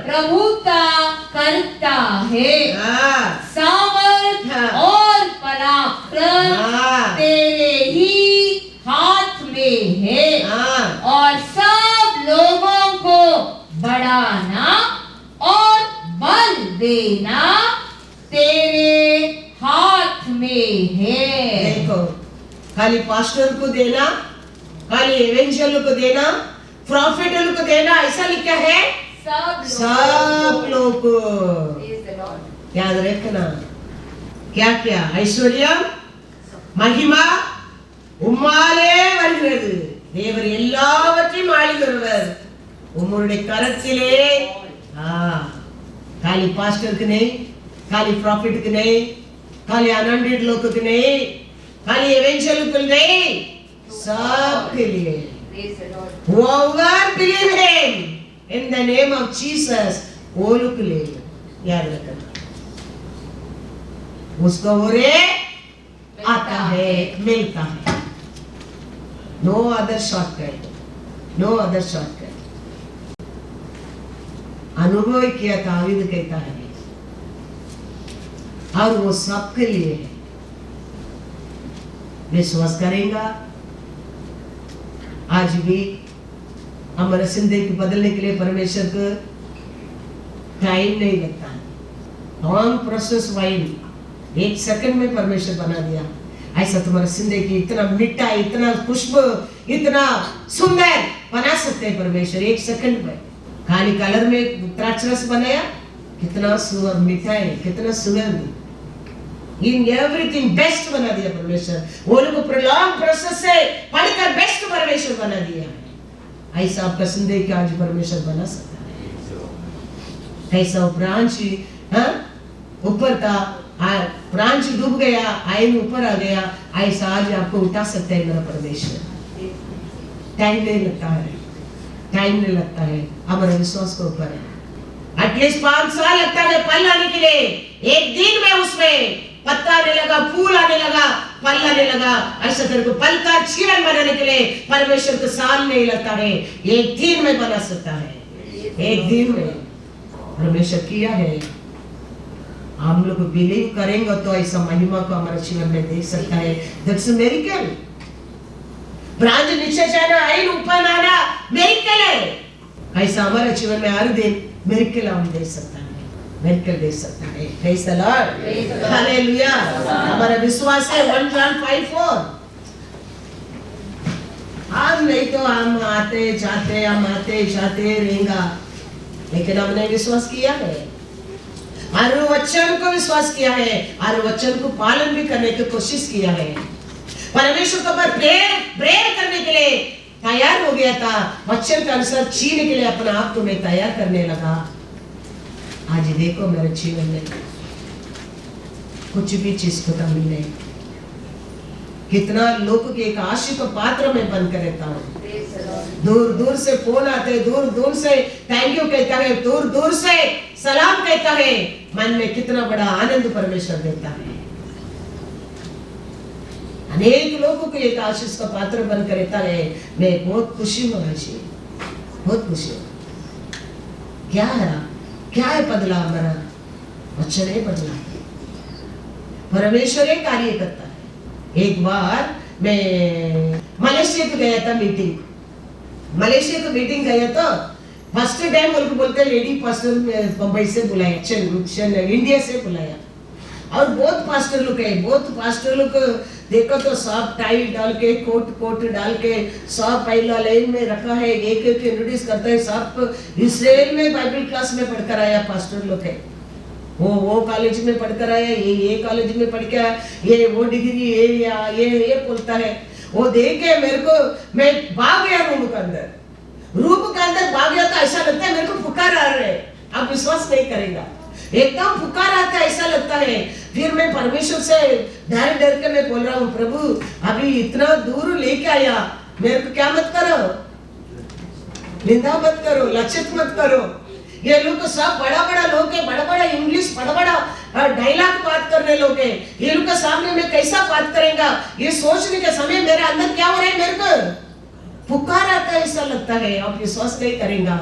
प्रभुता करता है। सामर्थ और पराक्रम तेरे ही हाथ में है, और सब लोगों को बढ़ाना और बल देना तेरे खाली पास्टर को देना, खाली एवेंजल को देना, प्रॉफिट को देना, ऐसा लिखा है सब लोग को। याद रखना क्या क्या ஐஸ்வர்ய மகிமா உம்மாலே வருகிறது. தேவர் எல்லாவற்றையும் ஆளுகிறவர் உம்முடைய கரத்திலே. खाली पास्टर के नहीं, खाली प्रॉफिट के नहीं, खाली अनअनडेड लोग के नहीं, खाली एवेंजल के नहीं, सबके लिए. Whoever believe him in the name of Jesus, वो लोग के लिए. याद रखना उसको ओरे आता है, मिलता है. No other shortcut, no other shortcut. अनुभव किया तावीद कहता है और वो सबके लिए है. विश्वास करेगा. आज भी हमारे जिंदगी बदलने के लिए परमेश्वर को टाइम नहीं लगता है. ऑन प्रोसेस वाइन 1 सेकंड में परमेश्वर बना दिया. ऐसा तुम्हारा जिंदगी इतना मीठा, इतना खुशबू, इतना सुंदर बना सकते हैं परमेश्वर 1 सेकंड में. खाली कलर में द्राक्ष रस बनाया, कितना सुंदर मीठा है, कितना सुगंध. इन एवरीथिंग बेस्ट बना दिया परमेश्वर. वो लोग प्रलॉन्ग प्रोसेस से पढ़कर बेस्ट परमेश्वर बना दिया है. ऐसा आपका जिंदगी आज परमेश्वर बना सकता है. कैसा ब्रांच ऊपर था, ब्रांच डूब गया, आयन ऊपर आ गया, ऐसा आज आपको उठा सकता है मेरा परमेश्वर. टाइम नहीं लगता है, टाइम नहीं लगता है. हमारे विश्वास के ऊपर है. एटलीस्ट 5 साल लगता है फल आने के लिए. एक दिन में उसमें पत्ता आने लगा, फूल आने लगा, फल आने लगा. ऐसा तेरे को फल का चीरन बनाने के लिए परमेश्वर को साल नहीं लगता है, एक दिन में बना सकता है. एक दिन में परमेश्वर किया है. हम लोग बिलीव करेंगे तो ऐसा महिमा को हमारे जीवन में देख सकता है. That's a miracle. ब्रांच नीचे जाना, आइन ऊपर आना मिरेकल है. ऐसा हमारे जीवन में हर दिन मिरेकल हम देख सकता है, मिरेकल देख सकता है. Praise the Lord, hallelujah. हमारा विश्वास है 1 John 5:4. हम नहीं तो हम आते जाते रहेंगे, लेकिन हमने विश्वास किया है, हर वचन को विश्वास किया है, हर वचन को पालन भी करने की कोशिश किया है. परमेश्वर को पर प्रेयर करने के लिए तैयार हो गया था. वचन के अनुसार जीने के लिए अपने आप को मैं तैयार करने लगा. आज देखो मेरे जीवन में कुछ भी चीज को कमी नहीं. कितना लोग के एक आशीष को पात्र में बन कर रहता हूँ. दूर दूर से फोन आते, दूर दूर से थैंक यू कहता है, दूर दूर से सलाम कहता है. मन में कितना बड़ा आनंद परमेश्वर देता है. अनेक लोगों को एक आशीष का पात्र बनकर रहता है. मैं बहुत खुशी हूँ आज, बहुत खुशी हूँ. क्या है बदला हमारा? वचन है बदला. परमेश्वर एक कार्य करता है. एक बार मैं मलेशिया को गया था मीटिंग. मलेशिया को मीटिंग गया तो फर्स्ट टाइम उनको बोलते लेडी पास्टर बम्बई से बुलाया, इंडिया से बुलाया. और बहुत पास्टर लोग है, बहुत पास्टर लोग देखो तो सब टाई डाल के, कोट डाल के सब पहला लाइन में रखा है. एक इंट्रोड्यूस करता है. सब इस्राएल में बाइबल क्लास में पढ़कर आया पास्टर लोग है. वो कॉलेज में पढ़कर आया, ये कॉलेज में पढ़ के आया, ये वो डिग्री ये बोलता है. वो देख के मेरे को, मैं भाग गया रूम के अंदर भाग गया. तो ऐसा लगता है मेरे को पुकार आ रहा है. आप विश्वास नहीं करेगा, एकदम पुकार आता है ऐसा लगता है. फिर मैं परमेश्वर से डर के मैं बोल रहा हूँ, प्रभु अभी इतना दूर लेके आया, मेरे को क्या मत करो, निंदा मत करो, लक्षित मत करो. ये लोग सब बड़ा लोग है, बड़ा इंग्लिश, बड़ा डायलॉग बात करने लोग है. ये लोग के सामने मैं कैसा बात करेगा, ये सोचने के समय मेरे अंदर क्या हो रहा है, मेरे को पुकार आता है ऐसा लगता है. आप विश्वास नहीं करेगा.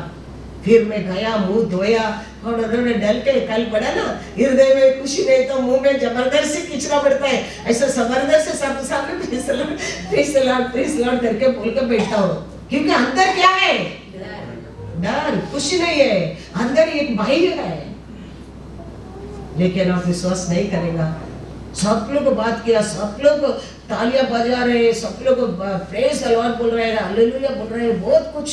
फिर मैं गया, मुंह धोया और उन्होंने डल के कल पड़ा ना, हृदय में खुशी नहीं तो मुंह में जबरदस्ती खींचना पड़ता है. ऐसा जबरदस्त से सबके सामने प्रेज लॉर्ड करके बोल के बैठता हूँ. क्योंकि अंदर क्या है, डर, खुशी नहीं है, अंदर एक भय है. लेकिन आप विश्वास नहीं करेगा. सब लोग बात किया, सब लोग तालियां बजा रहे, सब लोग प्रेज द लॉर्ड बोल रहे हैं, हालेलुया बोल रहे हैं, बहुत कुछ।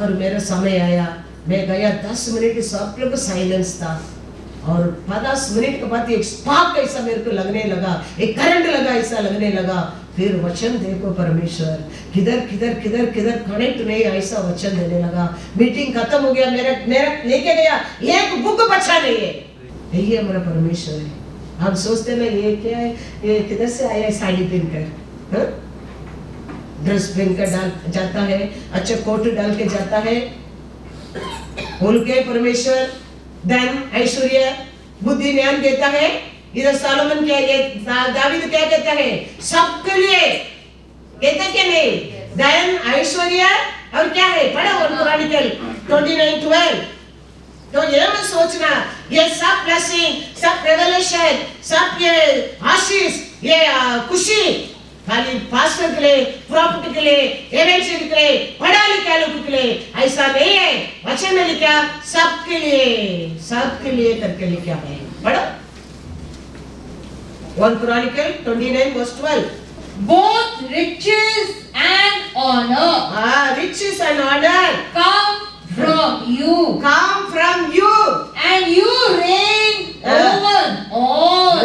और मेरा समय आया, मैं गया 10 मिनट, सब लोग साइलेंस था। और 10 मिनट के बाद एक स्पार्क ऐसा मेरे को लगने लगा, एक करंट लगा, ऐसा लगने लगा। फिर वचन देखो परमेश्वर किधर किधर किधर किधर कनेक्ट नहीं, ऐसा वचन देने लगा। मीटिंग खत्म हो गया, मेरा लेके गया, एक बुक बचा नहीं है। यही हमारा परमेश्वर है। हम सोचते ना ये क्या है, ये किधर से आया है, साड़ी पहनकर, ड्रेस पहनकर डाल जाता है, अच्छा कोट डाल के जाता है, बोल के परमेश्वर धन ऐश्वर्य बुद्धि ज्ञान देता है। इधर सोलोमन क्या, ये दावीद क्या कहता है, सबके लिए कहता क्या नहीं, धन ऐश्वर्य और क्या है, पढ़ो क्रॉनिकल 29:12। तो ये मत सोचना ये सब ब्लेसिंग, सब रेवलेशन, सब ये आशीष, ये खुशी खाली पास्टर के लिए, प्रॉफिट के लिए, एवेंजलिस्ट के लिए, पढ़ा लिखा लोगों के लिए, ऐसा नहीं है। वचन में लिखा सबके लिए करके लिखा है। पढ़ो 1 Chronicle 29:12। Both riches and honor riches and honor come from you, and you reign over all.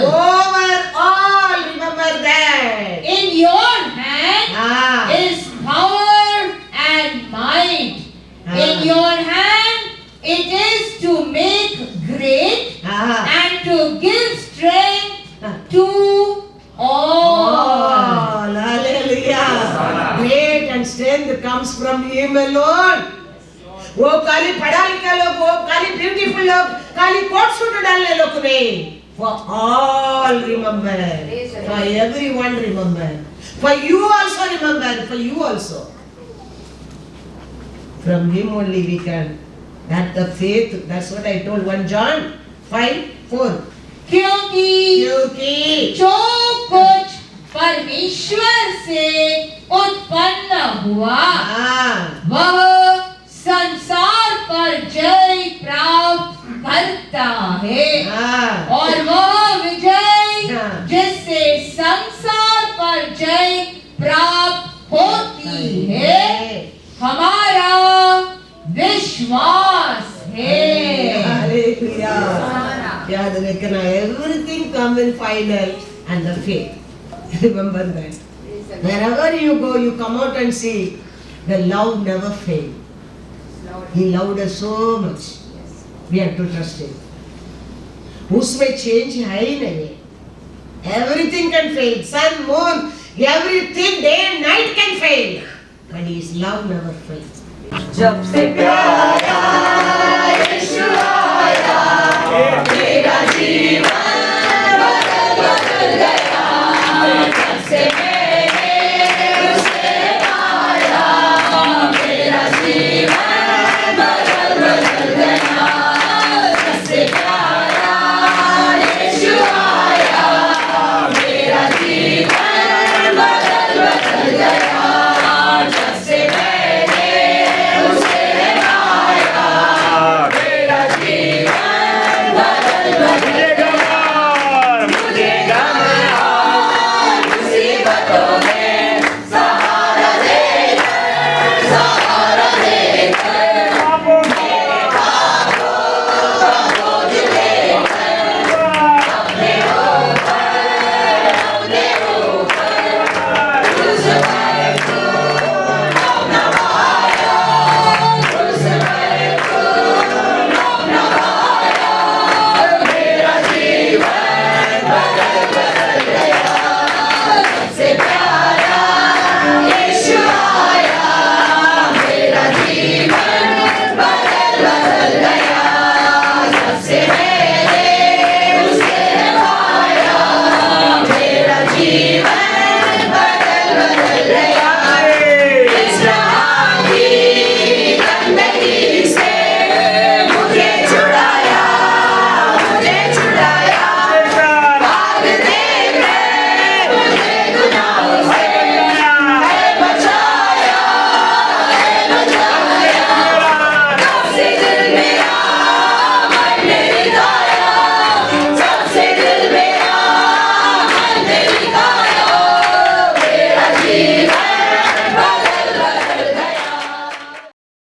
Remember that. In your hand is power and might. In your hand it is to make great and to give strength to all. Hallelujah. Great and strength comes from Him alone. वो खाली पढ़ा लिखा लोग, वो खाली beautiful लोग, खाली coat suit डालने लोग नहीं। For all remember, for everyone remember, for you also remember, for you also. From Him only we can. That the faith, that's what I told 1 John 5:4. क्योंकि जो कुछ परमेश्वर से उत्पन्न हुआ वह संसार पर जय प्राप्त करता है, और वह विजय जिससे संसार पर जय प्राप्त होती है हमारा विश्वास है। हालेलुया। याद रखना, everything come in final and the faith. Remember that. Wherever you go, you come out and see the love never fails. He loved us so much. We have to trust Him. उसमें change है ही नहीं। Everything can fail. Sun, moon, everything day and night can fail. But His love never fails. जब से प्यार